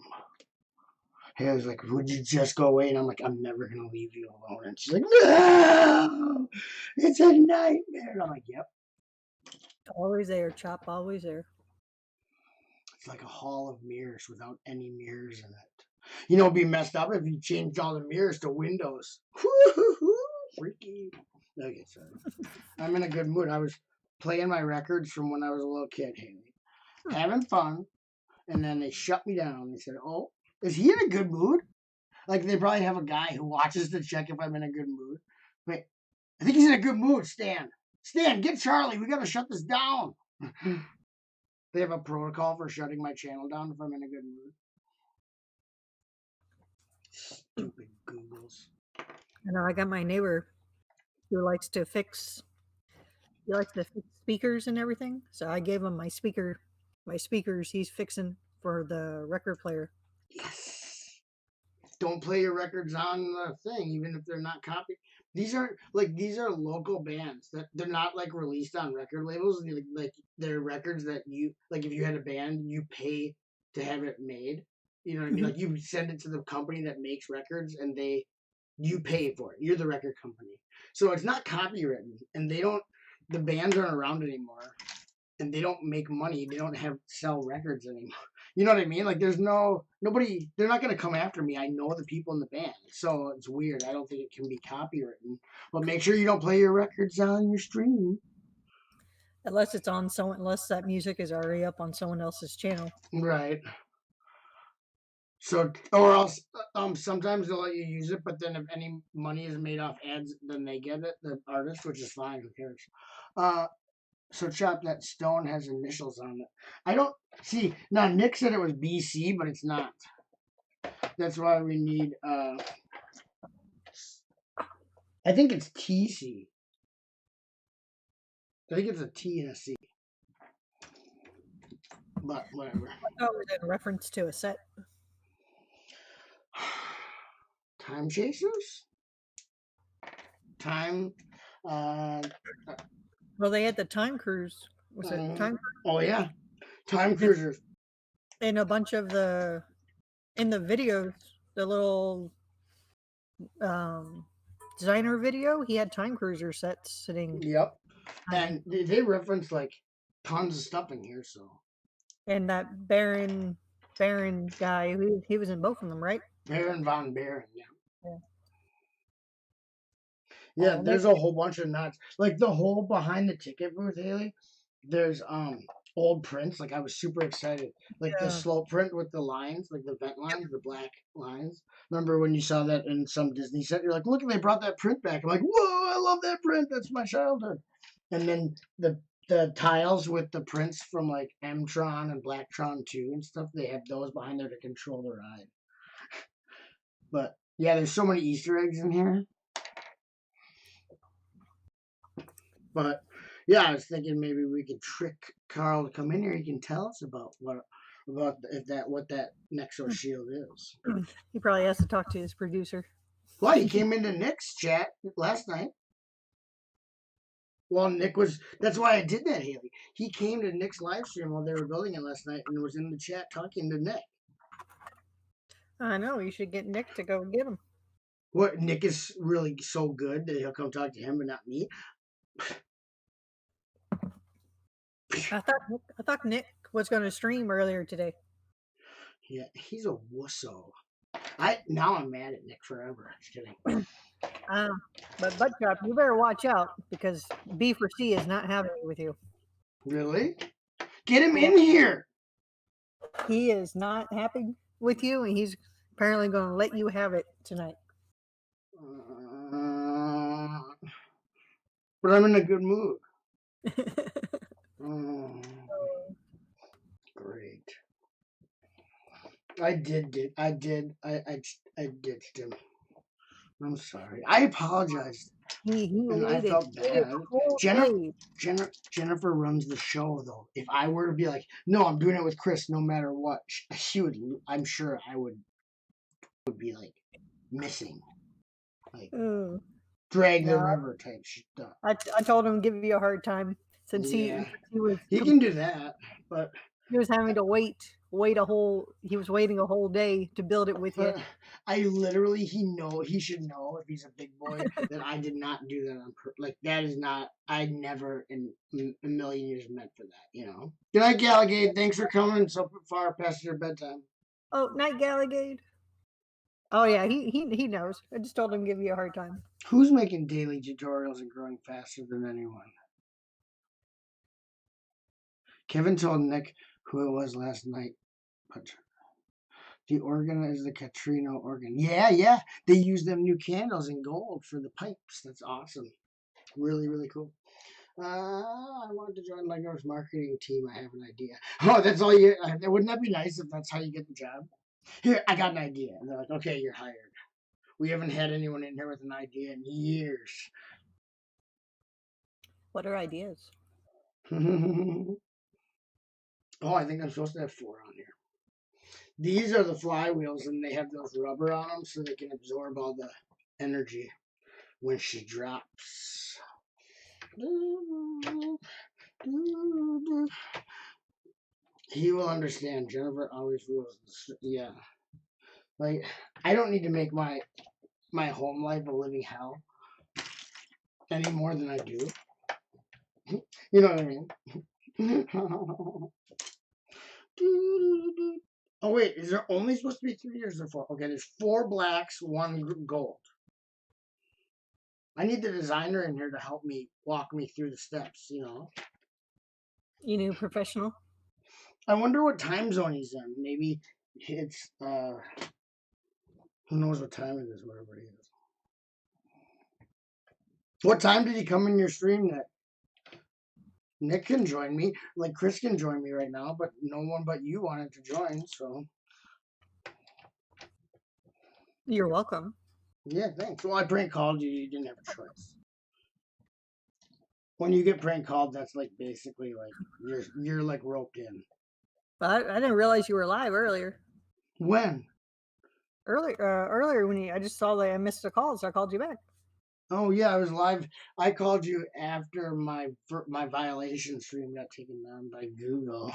Haley's like, "Would you just go away?" And I'm like, "I'm never gonna leave you alone." And she's like, "No, it's a nightmare." And I'm like, "Yep." Always there, Chop. Always there. It's like a hall of mirrors without any mirrors in it. You know, it'd be messed up if you changed all the mirrors to windows. Freaky. Okay, sorry. I'm in a good mood. I was playing my records from when I was a little kid, Haley, having fun, and then they shut me down. They said, "Oh, is he in a good mood?" Like they probably have a guy who watches to check if I'm in a good mood. Wait, I think he's in a good mood, Stan. Stan, get Charlie. We gotta shut this down. They have a protocol for shutting my channel down if I'm in a good mood. Stupid Googles. I know I got my neighbor who likes to fix. He likes to fix speakers and everything. So I gave him my speakers. He's fixing for the record player. Yes. Don't play your records on the thing, even if they're not copied. These are local bands that they're not like released on record labels. Like they're records that you like. If you had a band, you pay to have it made. You know what I mean? Mhm. Like you send it to the company that makes records, and you pay for it. You're the record company, so it's not copywritten, and they don't. The bands aren't around anymore, and they don't make money. They don't have sell records anymore. You know what I mean? Like there's nobody. They're not gonna come after me. I know the people in the band, so it's weird. I don't think it can be copywritten. But make sure you don't play your records on your stream. Unless that music is already up on someone else's channel. Right. So or else sometimes they'll let you use it, but then if any money is made off ads, then they get it, the artist, which is fine. Who cares? So Chop, that stone has initials on it. I don't see now. Nick said it was BC, but it's not. That's why we need. I think it's TC. I think it's a T and a C. But whatever. I thought it was in reference to a set. Time Chasers. Time. Uh, Well, they had the Time Cruise. Was it Time oh yeah, Time Cruise? Cruisers. And a bunch of in the videos, the little designer video, he had Time Cruiser sets sitting. Yep. And they reference like tons of stuff in here. So. And that Baron guy, he was in both of them, right? Baron von Baron. Yeah. Yeah. Yeah, there's a whole bunch of nuts. Like the whole behind the ticket booth, Haley. There's old prints. Like I was super excited. Like the slow print with the lines, like the vent lines, the black lines. Remember when you saw that in some Disney set? You're like, look, they brought that print back. I'm like, whoa, I love that print. That's my childhood. And then the tiles with the prints from like M-Tron and Blacktron 2 and stuff, they have those behind there to control the ride. But yeah, there's so many Easter eggs in here. But yeah, I was thinking maybe we could trick Carl to come in here. He can tell us about what that Nexo shield is. He probably has to talk to his producer. Well, he came into Nick's chat last night. Well, that's why I did that, Haley. He came to Nick's live stream while they were building it last night and was in the chat talking to Nick. I know, you should get Nick to go get him. What, Nick is really so good that he'll come talk to him but not me? I thought Nick was going to stream earlier today. Yeah, he's a wusso. Now I'm mad at Nick forever. Just kidding. But Buttchop, you better watch out because B4C is not happy with you. Really? Get him in here. He is not happy with you, and apparently going to let you have it tonight. But I'm in a good mood. Oh, great. I ditched him. I'm sorry. I apologized, he and I waited felt a bad. whole Jennifer, day. Jennifer runs the show, though. If I were to be like, no, I'm doing it with Chris, no matter what, she would. I'm sure I would be like missing, like Oh, drag the no, river type stuff. I told him to give you a hard time since Yeah, he was he can do that, but he was having to he was waiting a whole day to build it with you. but I literally he should know if he's a big boy that I did not do that on like that is not I never in a million years meant for that, you know. Good night, Gallagade. Thanks for coming so far past your bedtime. Oh, Night Gallagade. Oh yeah, he knows. I just told him to give you a hard time. Who's making daily tutorials and growing faster than anyone? Kevin told Nick who it was last night, but the organ is the Katrina organ. Yeah, yeah. They use them new candles in gold for the pipes. That's awesome. Really, really cool. I wanted to join Lego's marketing team. I have an idea. Oh, that's all you. Wouldn't that be nice if that's how you get the job? Here, I got an idea. And they're like, okay, you're hired. We haven't had anyone in here with an idea in years. What are ideas? Oh, I think I'm supposed to have 4 on here. These are the flywheels, and they have those rubber on them so they can absorb all the energy when she drops. He will understand. Jennifer always rules. Yeah, like I don't need to make my home life a living hell any more than I do. You know what I mean? Oh wait, is there only supposed to be 3 or is there 4? Okay, there's 4 blacks, 1 gold. I need the designer in here to help me walk me through the steps. You know. You new professional? I wonder what time zone he's in. Maybe it's who knows what time it is, whatever it is. What time did he come in your stream, Nick? Nick can join me. Like Chris can join me right now, but no one but you wanted to join, so You're welcome. yeah, thanks. Well, I prank called you. You didn't have a choice. When you get prank called, that's like basically like you're like roped in. But I didn't realize you were live earlier. When? Earlier when I just saw that I missed a call, so I called you back. Oh yeah, I was live. I called you after my violation stream got taken down by Google.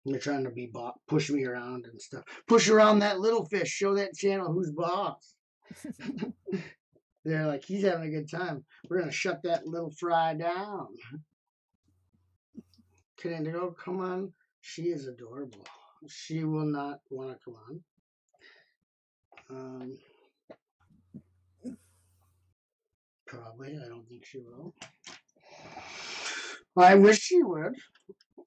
They're trying to be push me around and stuff. Push around that little fish. Show that channel who's boss. They're like, he's having a good time. We're gonna shut that little fry down. Can Indigo come on? She is adorable. She will not want to come on. Probably. I don't think she will. I wish she would.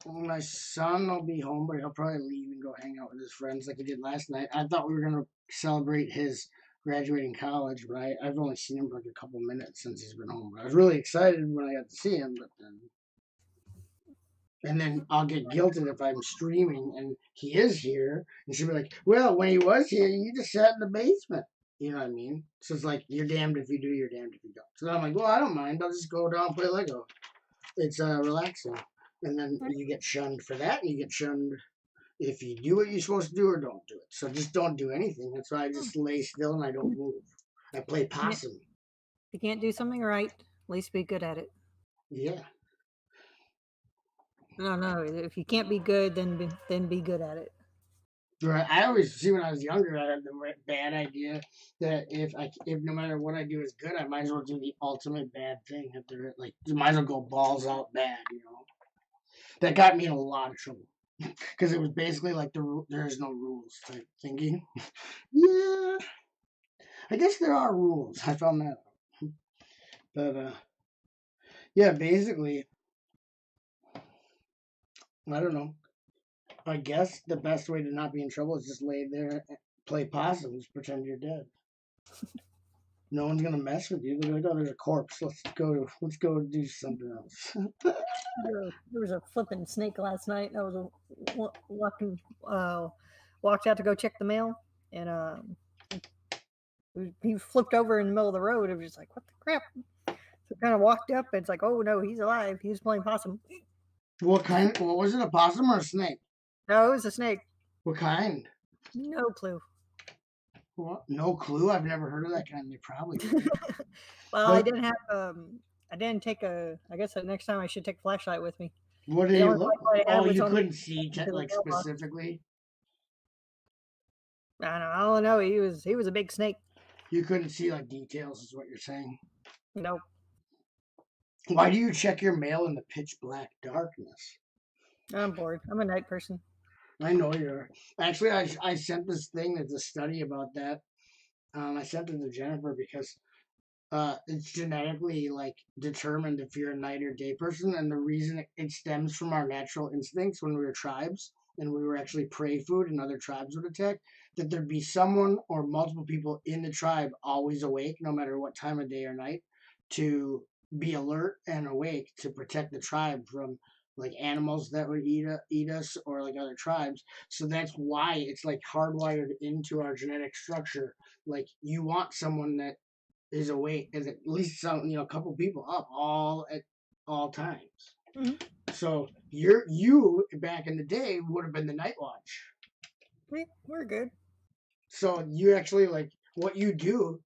My son will be home, but he'll probably leave and go hang out with his friends like he did last night. I thought we were gonna celebrate his graduating college, but I've only seen him for like a couple minutes since he's been home. I was really excited when I got to see him, but then I'll get guilted if I'm streaming and he is here, and she'll be like, "Well, when he was here, you just sat in the basement." You know what I mean? So it's like you're damned if you do, you're damned if you don't. So I'm like, well, I don't mind. I'll just go down and play Lego. It's relaxing. And then you get shunned for that, and you get shunned if you do what you're supposed to do or don't do it. So just don't do anything. That's why I just lay still and I don't move. I play possum. If you can't do something right, at least be good at it. Yeah. No. If you can't be good, then be good at it. Right. I always see when I was younger, I had the bad idea that if no matter what I do is good, I might as well do the ultimate bad thing. If they're like, you might as well go balls out bad. You know, that got me in a lot of trouble because it was basically like there's no rules type thinking. Yeah, I guess there are rules. I found that out. But yeah, basically, I don't know. I guess the best way to not be in trouble is just lay there, play possums, pretend you're dead. No one's gonna mess with you. They're like, "Oh, there's a corpse. Let's go do something else." There was a flipping snake last night. I was walking, walked out to go check the mail, and he flipped over in the middle of the road. It was just like, what the crap? So kind of walked up, and it's like, oh no, he's alive. He was playing possum. What kind? What was it? A possum or a snake? No, it was a snake. What kind? No clue. What? No clue. I've never heard of that kind. They probably would. Well, I But didn't have I didn't take a. I guess the next time I should take a flashlight with me. what did The he only look? flashlight I had Oh, was you on couldn't see to the like mailbox. specifically. I don't know. He was a big snake. You couldn't see like details, is what you're saying. You know, Why do you check your mail in the pitch black darkness? I'm bored. I'm a night person. I know you're. Actually, I sent this thing that's a study about that. I sent it to Jennifer because it's genetically like determined if you're a night or day person, and the reason it stems from our natural instincts when we were tribes and we were actually prey food and other tribes would attack, that there'd be someone or multiple people in the tribe always awake no matter what time of day or night to be alert and awake to protect the tribe from like animals that would eat us or like other tribes. So that's why it's like hardwired into our genetic structure. Like you want someone that is awake, is at least some, a couple people up all at all times. Mm-hmm. So you back in the day would have been the night watch. We're good. So you actually like what you do.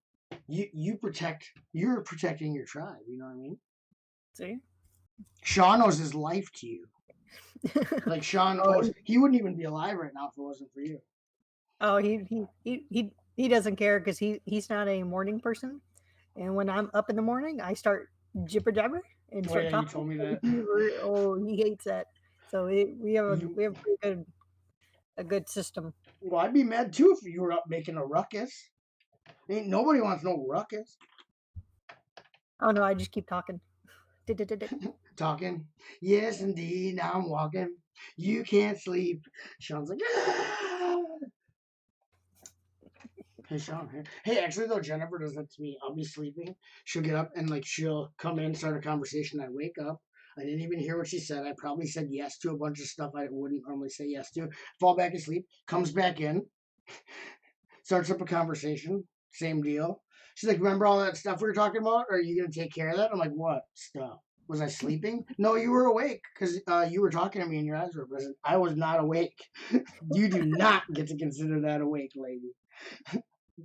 You're protecting your tribe. You know what I mean? See? Sean owes his life to you. Like Sean Oh, owes. He wouldn't even be alive right now if it wasn't for you. oh, he doesn't care because he's not a morning person. And when I'm up in the morning, I start jibber jabber and Oh start yeah, you talking. told me that. He hates that. So You, we have a good system. well, I'd be mad too if you were up making a ruckus. Ain't nobody wants no ruckus. Oh no, I just keep talking. Talking. Yes, indeed. Now I'm walking. You can't sleep. Sean's like, ah! Hey, Sean. Hey, actually, though, Jennifer does that to me. I'll be sleeping. She'll get up and, like, she'll come in, start a conversation. I wake up. I didn't even hear what she said. I probably said yes to a bunch of stuff I wouldn't normally say yes to. Fall back asleep. Comes back in. Starts up a conversation. Same deal. She's like, remember all that stuff we were talking about? Or are you going to take care of that? I'm like, what stuff? Was I sleeping? No, you were awake because you were talking to me and your eyes were open. I was not awake. You do not get to consider that awake, lady.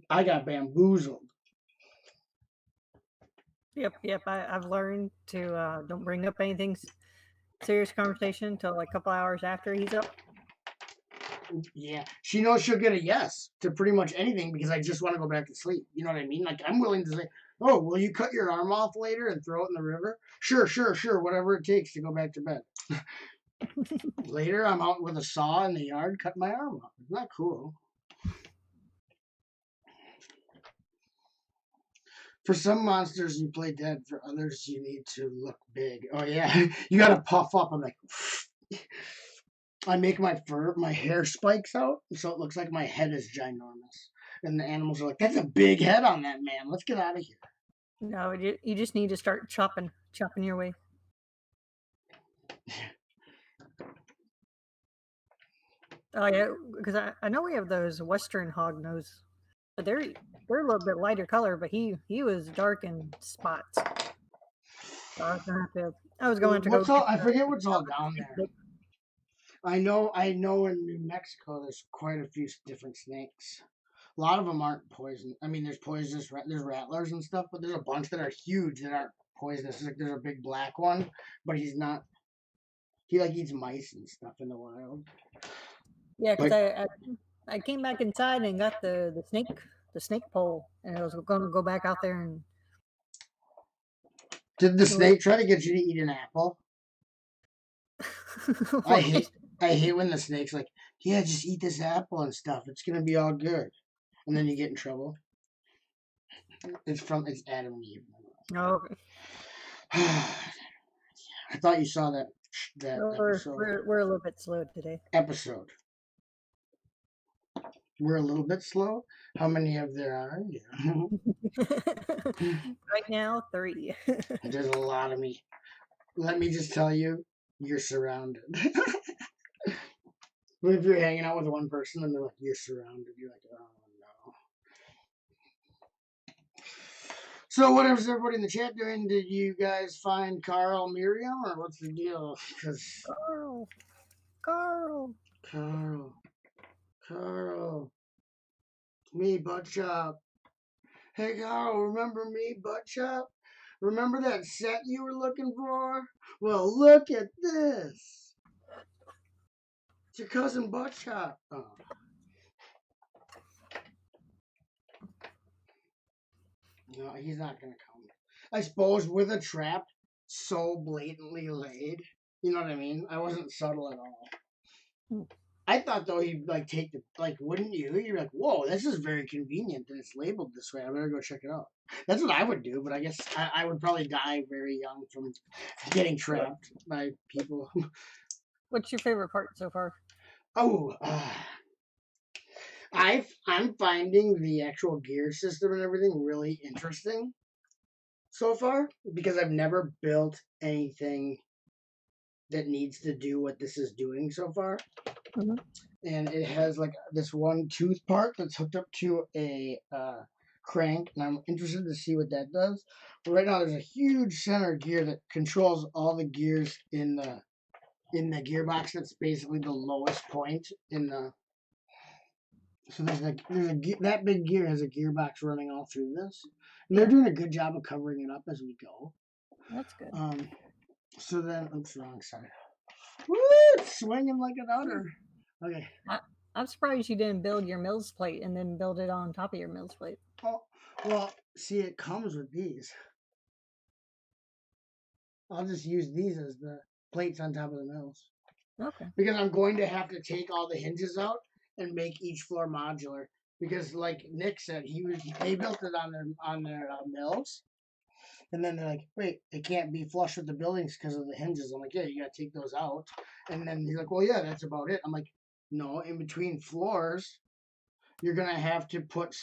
I got bamboozled. Yep. I've learned to don't bring up anything serious conversation until like a couple hours after he's up. Yeah, she knows she'll get a yes to pretty much anything because I just want to go back to sleep. You know what I mean? Like I'm willing to say, "Oh, will you cut your arm off later and throw it in the river?" Sure, whatever it takes to go back to bed. Later, I'm out with a saw in the yard, cut my arm off. It's not cool. For some monsters, you play dead. For others, you need to look big. Oh yeah, you gotta puff up. I'm like, I make my hair spikes out, so it looks like my head is ginormous. And the animals are like, "That's a big head on that man. Let's get out of here." No, you just need to start chopping your way. Oh yeah, because I know we have those Western hog nose, but they're a little bit lighter color. But he was dark in spots. So I was going to go What's all? get I forget what's all down there. the I know in New Mexico there's quite a few different snakes. A lot of them aren't poison. I mean, there's poisonous. There's rattlers and stuff, but there's a bunch that are huge that aren't poisonous. Like there's a big black one, but he's not. He like eats mice and stuff in the wild. yeah, because Like, I came back inside and got the snake pole, and I was going to go back out there and did the snake try to get you to eat an apple? I what? hate I hate when the snake's like, yeah, just eat this apple and stuff. It's gonna be all good, and then you get in trouble. It's Adam and Eve. No, I thought you saw that that We're a little bit slow today. episode. We're a little bit slow. How many of there are? Yeah. Right now, 3. There's a lot of me. Let me just tell you, you're surrounded. If you're hanging out with one person and they're like, you're surrounded, you're like, oh no. So, what is everybody in the chat doing? Did you guys find Carl Merriam, or what's the deal? Because Carl, Carl. Carl, me, Butt Chop. Hey, Carl, remember me, Butt Chop? Remember that set you were looking for? Well, look at this. It's your cousin Butt Chop. Oh. No, he's not gonna come. I suppose with a trap so blatantly laid, you know what I mean? I wasn't subtle at all. Hmm. I thought though he'd like take the like, wouldn't you? You're like, whoa, this is very convenient that it's labeled this way. I better go check it out. That's what I would do, but I guess I would probably die very young from getting trapped by people. What's your favorite part so far? Oh, I'm finding the actual gear system and everything really interesting so far because I've never built anything that needs to do what this is doing so far. Mhm. And it has like this one tooth part that's hooked up to a crank, and I'm interested to see what that does. But right now, there's a huge center gear that controls all the gears in the gearbox. That's basically the lowest point in the. So that big gear has a gearbox running all through this, and they're Yeah, doing a good job of covering it up as we go. that's good. So then, oops, wrong side. Woo! It's swinging like an udder. Okay. I, I'm surprised you didn't build your Mills plate and then build it on top of your Mills plate. Oh, well, see, it comes with these. I'll just use these as the plates on top of the mills Okay. because I'm going to have to take all the hinges out and make each floor modular. Because, like Nick said, they built it on their mills, and then they're like, wait, it can't be flush with the buildings because of the hinges. I'm like, yeah, you got to take those out. And then he's like, well, yeah, that's about it. I'm like, no, in between floors, you're gonna have to put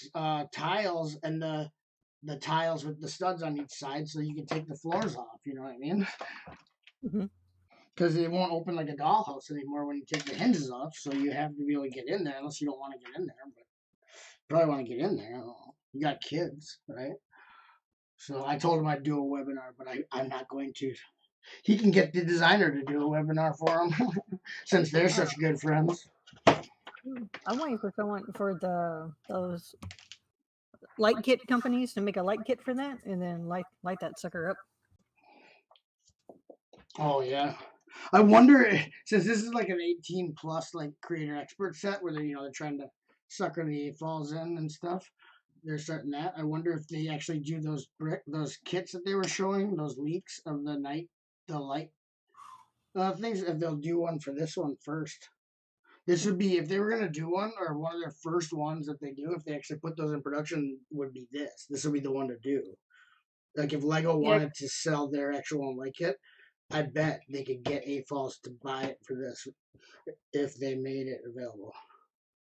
tiles and the tiles with the studs on each side so you can take the floors off. You know what I mean? Hmm. Because it won't open like a dollhouse anymore when you take the hinges off. So you have to be able to get in there unless you don't want to get in there. But you probably want to get in there. I don't know. You got kids, right? So I told him I'd do a webinar, but I'm not going to. He can get the designer to do a webinar for him since they're Uh, such good friends. I'm waiting for someone for those light kit companies to make a light kit for that, and then light that sucker up. Oh yeah. I wonder since this is like an 18 plus like creator expert set where they're trying to sucker the falls in and stuff. They're starting that. I wonder if they actually do those kits that they were showing, those leaks of the light things. If they'll do one for this one first. This would be if they were gonna do one or one of their first ones that they do. If they actually put those in production, would be this. This would be the one to do. Like if Lego Yeah. wanted to sell their actual light kit, I bet they could get AFOS to buy it for this if they made it available.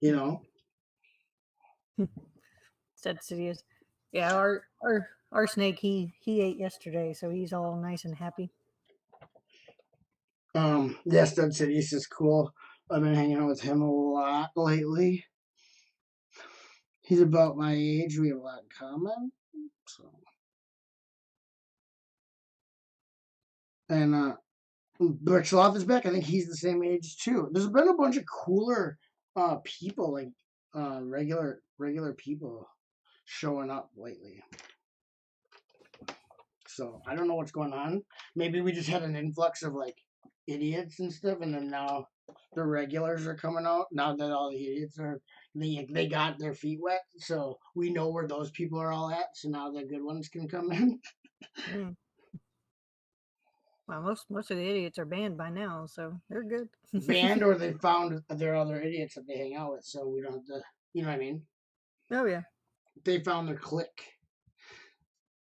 You know? Said Sidious. Yeah, our snake he ate yesterday, so he's all nice and happy. Yeah, Stud Cities is cool. I've been hanging out with him a lot lately. He's about my age. We have a lot in common. So, and Brick Sloth is back. I think he's the same age too. There's been a bunch of cooler people, like regular people showing up lately. So I don't know what's going on. Maybe we just had an influx of like idiots and stuff, and then now the regulars are coming out. Now that all the idiots they got their feet wet, so we know where those people are all at. So now the good ones can come in. Mm. Well, most of the idiots are banned by now, so they're good. Banned or they found their other idiots that they hang out with, so we don't have to. You know what I mean? Oh yeah. They found their clique.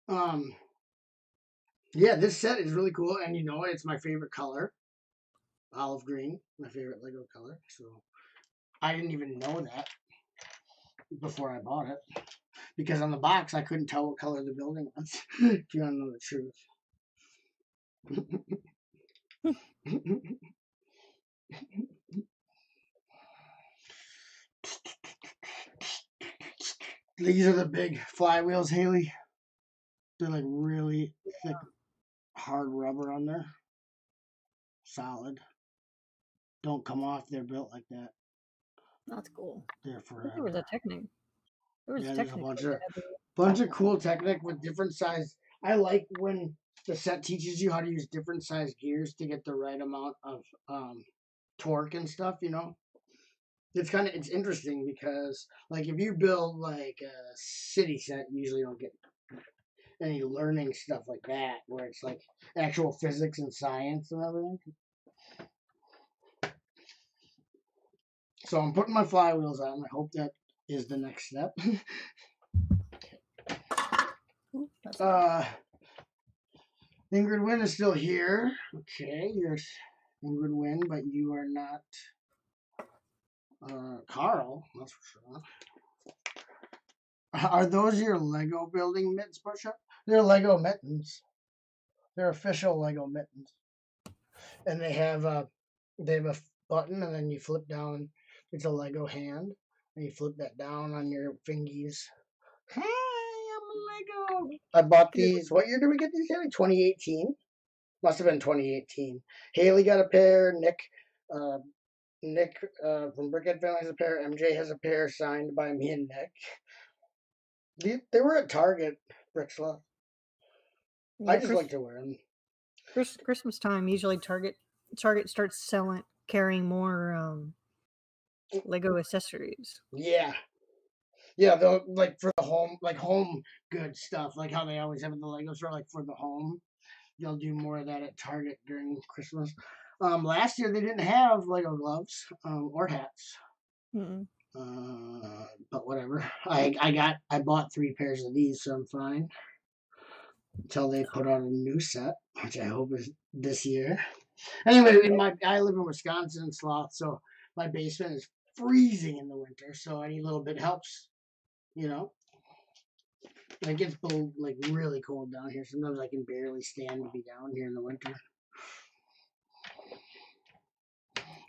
Um, yeah, this set is really cool, and it's my favorite color. olive green, my favorite Lego color. So I didn't even know that before I bought it because on the box I couldn't tell what color the building was. If you want to know the truth. These are the big flywheels, Haley. They're like really thick, hard rubber on there. Solid. Don't come off. They're built like that. That's cool. They're I think there was a forever. Technic. There was a Yeah, there's a Technic bunch that of had the bunch of platform. cool technique with different size. I like when the set teaches you how to use different size gears to get the right amount of torque and stuff. It's interesting because like if you build like a city set, you usually don't get any learning stuff like that where it's like actual physics and science and everything. So I'm putting my flywheels on. I hope that is the next step. Ooh, that's loud. Ingrid Wynn is still here. Okay, you're Ingrid Wynn, but you are not Carl. That's for sure. Are those your Lego building mittens, Portia? They're Lego mittens. They're official Lego mittens, and they have a button, and then you flip down. It's a Lego hand, and you flip that down on your fingies. Hey, I'm a Lego. I bought these. What year did we get these, Haley? 2018. Must have been 2018. Haley got a pair. Uh, Nick from Brickhead Family has a pair. MJ has a pair signed by me and Nick. They were at Target, Brixla. I Yeah, just like to wear them. Christmas time usually Target starts carrying more Lego accessories. Yeah, yeah. They'll like for the home, like home good stuff, like how they always have in the Lego store, like for the home. They'll do more of that at Target during Christmas. Last year they didn't have Lego gloves or hats. Mm-mm. But whatever. I bought 3 pairs of these, so I'm fine until they put out a new set, which I hope is this year. Anyway, I live in Wisconsin, Sloth, so my basement is freezing in the winter, so any little bit helps. You know, it gets like really cold down here. Sometimes I can barely stand to be down here in the winter.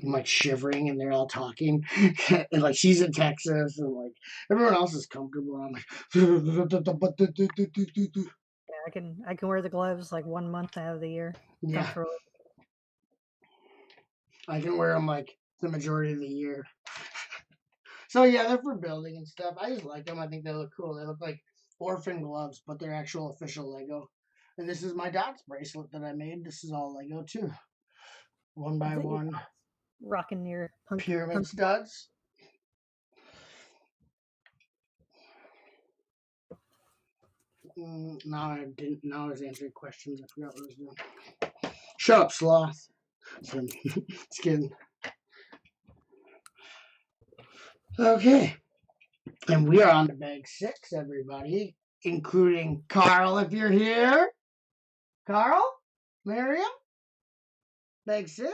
I'm like shivering, and they're all talking, and like she's in Texas, and like everyone else is comfortable. I'm like, Yeah, I can wear the gloves like 1 month out of the year yeah, comfortably. I can wear them like the majority of the year. So yeah, they're for building and stuff. I just like them. I think they look cool. They look like orphan gloves, but they're actual official Lego. And this is my dots bracelet that I made. This is all Lego too, one Is by it you one rocking your pyramid punk? studs. Now I didn't. Now I was answering questions. I forgot what I was doing. Shut up, sloth. Just kidding. Okay, and we are on to bag 6, everybody, including Carl, if you're here. Carl, Merriam, bag 6.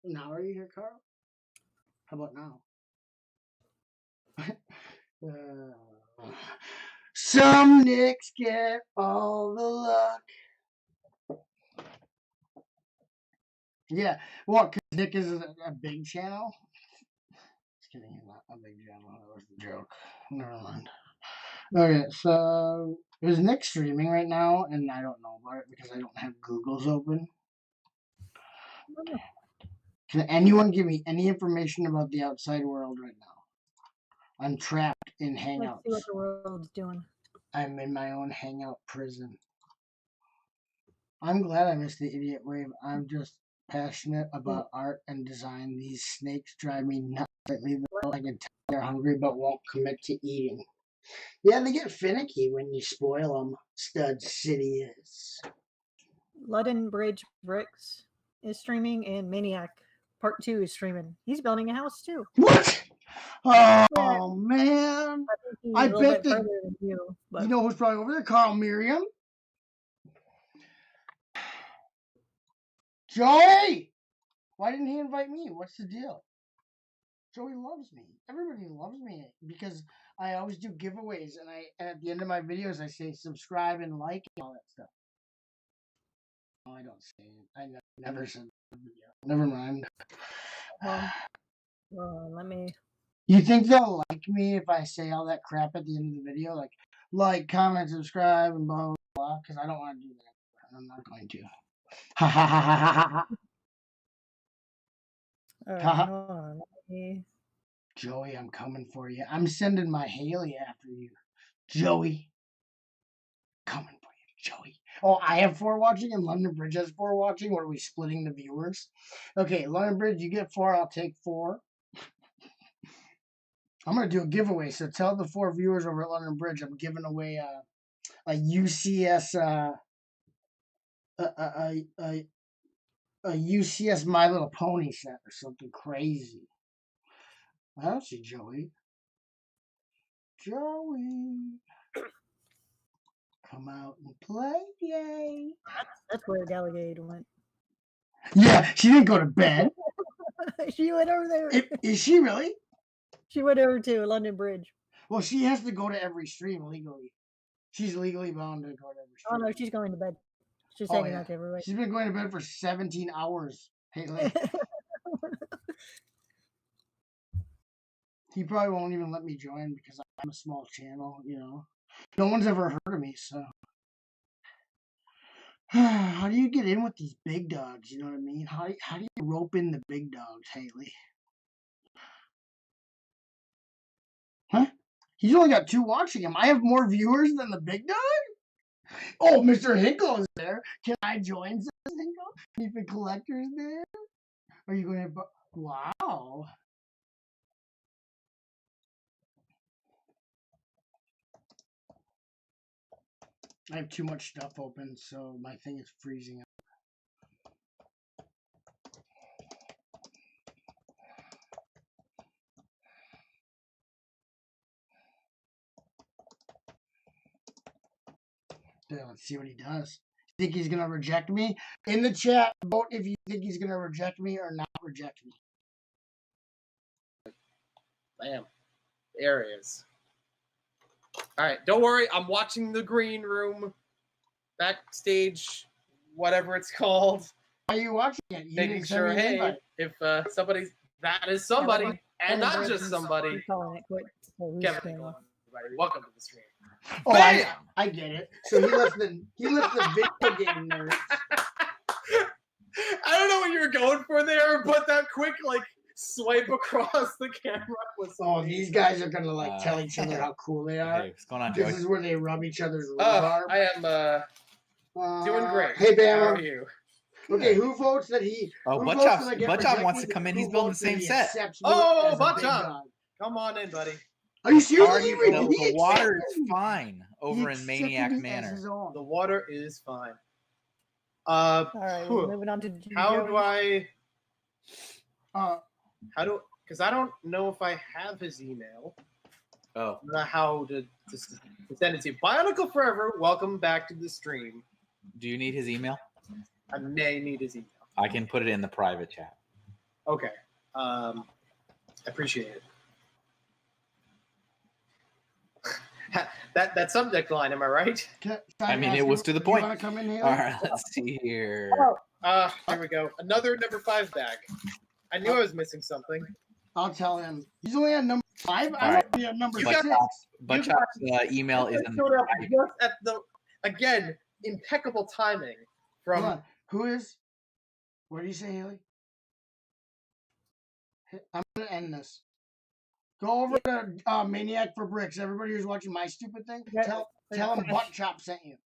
Now are you here, Carl? How about now? Some Nicks get all the luck. Yeah, what? Because Nick is a big channel. Just kidding, he's not a big channel. That was the joke. Never mind. Okay, so is Nick streaming right now? And I don't know about it because I don't have Google's open. Can anyone give me any information about the outside world right now? I'm trapped in Let's see what Hangouts. the world's doing. I'm in my own Hangout prison. I'm glad I missed the idiot wave. I'm just passionate about art and design. These snakes drive me nuts lately, though I can tell they're hungry but won't commit to eating. Yeah, they get finicky when you spoil them. Stud City is. Ludden Bridge Bricks is streaming, and Maniac Part 2 is streaming. He's building a house too. What? Yeah, Oh, man. I think he's I a little bet bit that. further than you, You but know who's probably over there? Carl Merriam. Joey! Why didn't he invite me? What's the deal? Joey loves me. Everybody loves me because I always do giveaways, and at the end of my videos I say subscribe and like and all that stuff. No, I don't say it. I never said that. Never mind. Let me. You think they'll like me if I say all that crap at the end of the video, like, comment, subscribe, and blah blah blah? Because I don't want to do that. I'm not going to. Ha ha ha ha ha ha. Hold on. Let me. Joey, I'm coming for you. I'm sending my Haley after you. Joey, coming for you, Joey. Oh, I have 4 watching and London Bridge has 4 watching. What are we splitting the viewers? Okay, London Bridge, you get 4, I'll take 4. I'm going to do a giveaway, so tell the 4 viewers over at London Bridge I'm giving away a UCS a UCS My Little Pony set or something crazy. I don't see Joey. Joey, come out and play, yay! That's where Delegate went. Yeah, she didn't go to bed. She went over there. Is she really? She went over to London Bridge. Well, she has to go to every stream legally. She's legally bound to go to every stream. Oh no, she's going to bed. She's hanging out to everybody. She's been going to bed for 17 hours. Haley. He probably won't even let me join because I'm a small channel, you know. No one's ever heard of me, so. How do you get in with these big dogs? You know what I mean? How do you rope in the big dogs, Haley? Huh? He's only got 2 watching him. I have more viewers than the big dog? Oh, Mr. Hinkle is there. Can I join, says Hinkle? If the collector's there? Are you going to... Wow. I have too much stuff open, so my thing is freezing up. Yeah, let's see what he does. Think he's gonna reject me? In the chat, vote if you think he's gonna reject me or not reject me. Bam. There it is. All right, don't worry. I'm watching the green room, backstage, whatever it's called. Why are you watching it? You making sure, hey, if somebody's that is somebody, and not just somebody. Calling it quit. Kevin, welcome to the stream. Oh, I get it. So he left the video game nerds. I don't know what you were going for there, but that quick swipe across the camera was. Oh, these guys are gonna tell each other how cool they are. Hey, what's going on, Joey? This is where they rub each other's rhubarb. I am doing great. Hey, Bam. How are you? Okay, who votes that he? Oh, Butchop wants to come in. He's building the same set. Oh, Butchop! Come on in, buddy. Are you serious? The water is fine over in Maniac Manor. The water is fine. All right, moving on to because I don't know if I have his email. Oh. Not how to send it to you. Bionicle Forever, welcome back to the stream. Do you need his email? I may need his email. I can put it in the private chat. Okay. I appreciate it. That subject line, am I right? I mean, it was to the point. You want to come in here? All right, let's see here. There we go. Another number 5 bag. I knew I was missing something. I'll tell him. He's only on number 5. All I'm right. only on number 6. Butchop's email is in the private. Just at the again impeccable timing from. Hold on. Who is? What did you say, Haley? I'm gonna end this. Go over to Maniac for Bricks. Everybody who's watching my stupid thing, tell him Butt Chop sent you.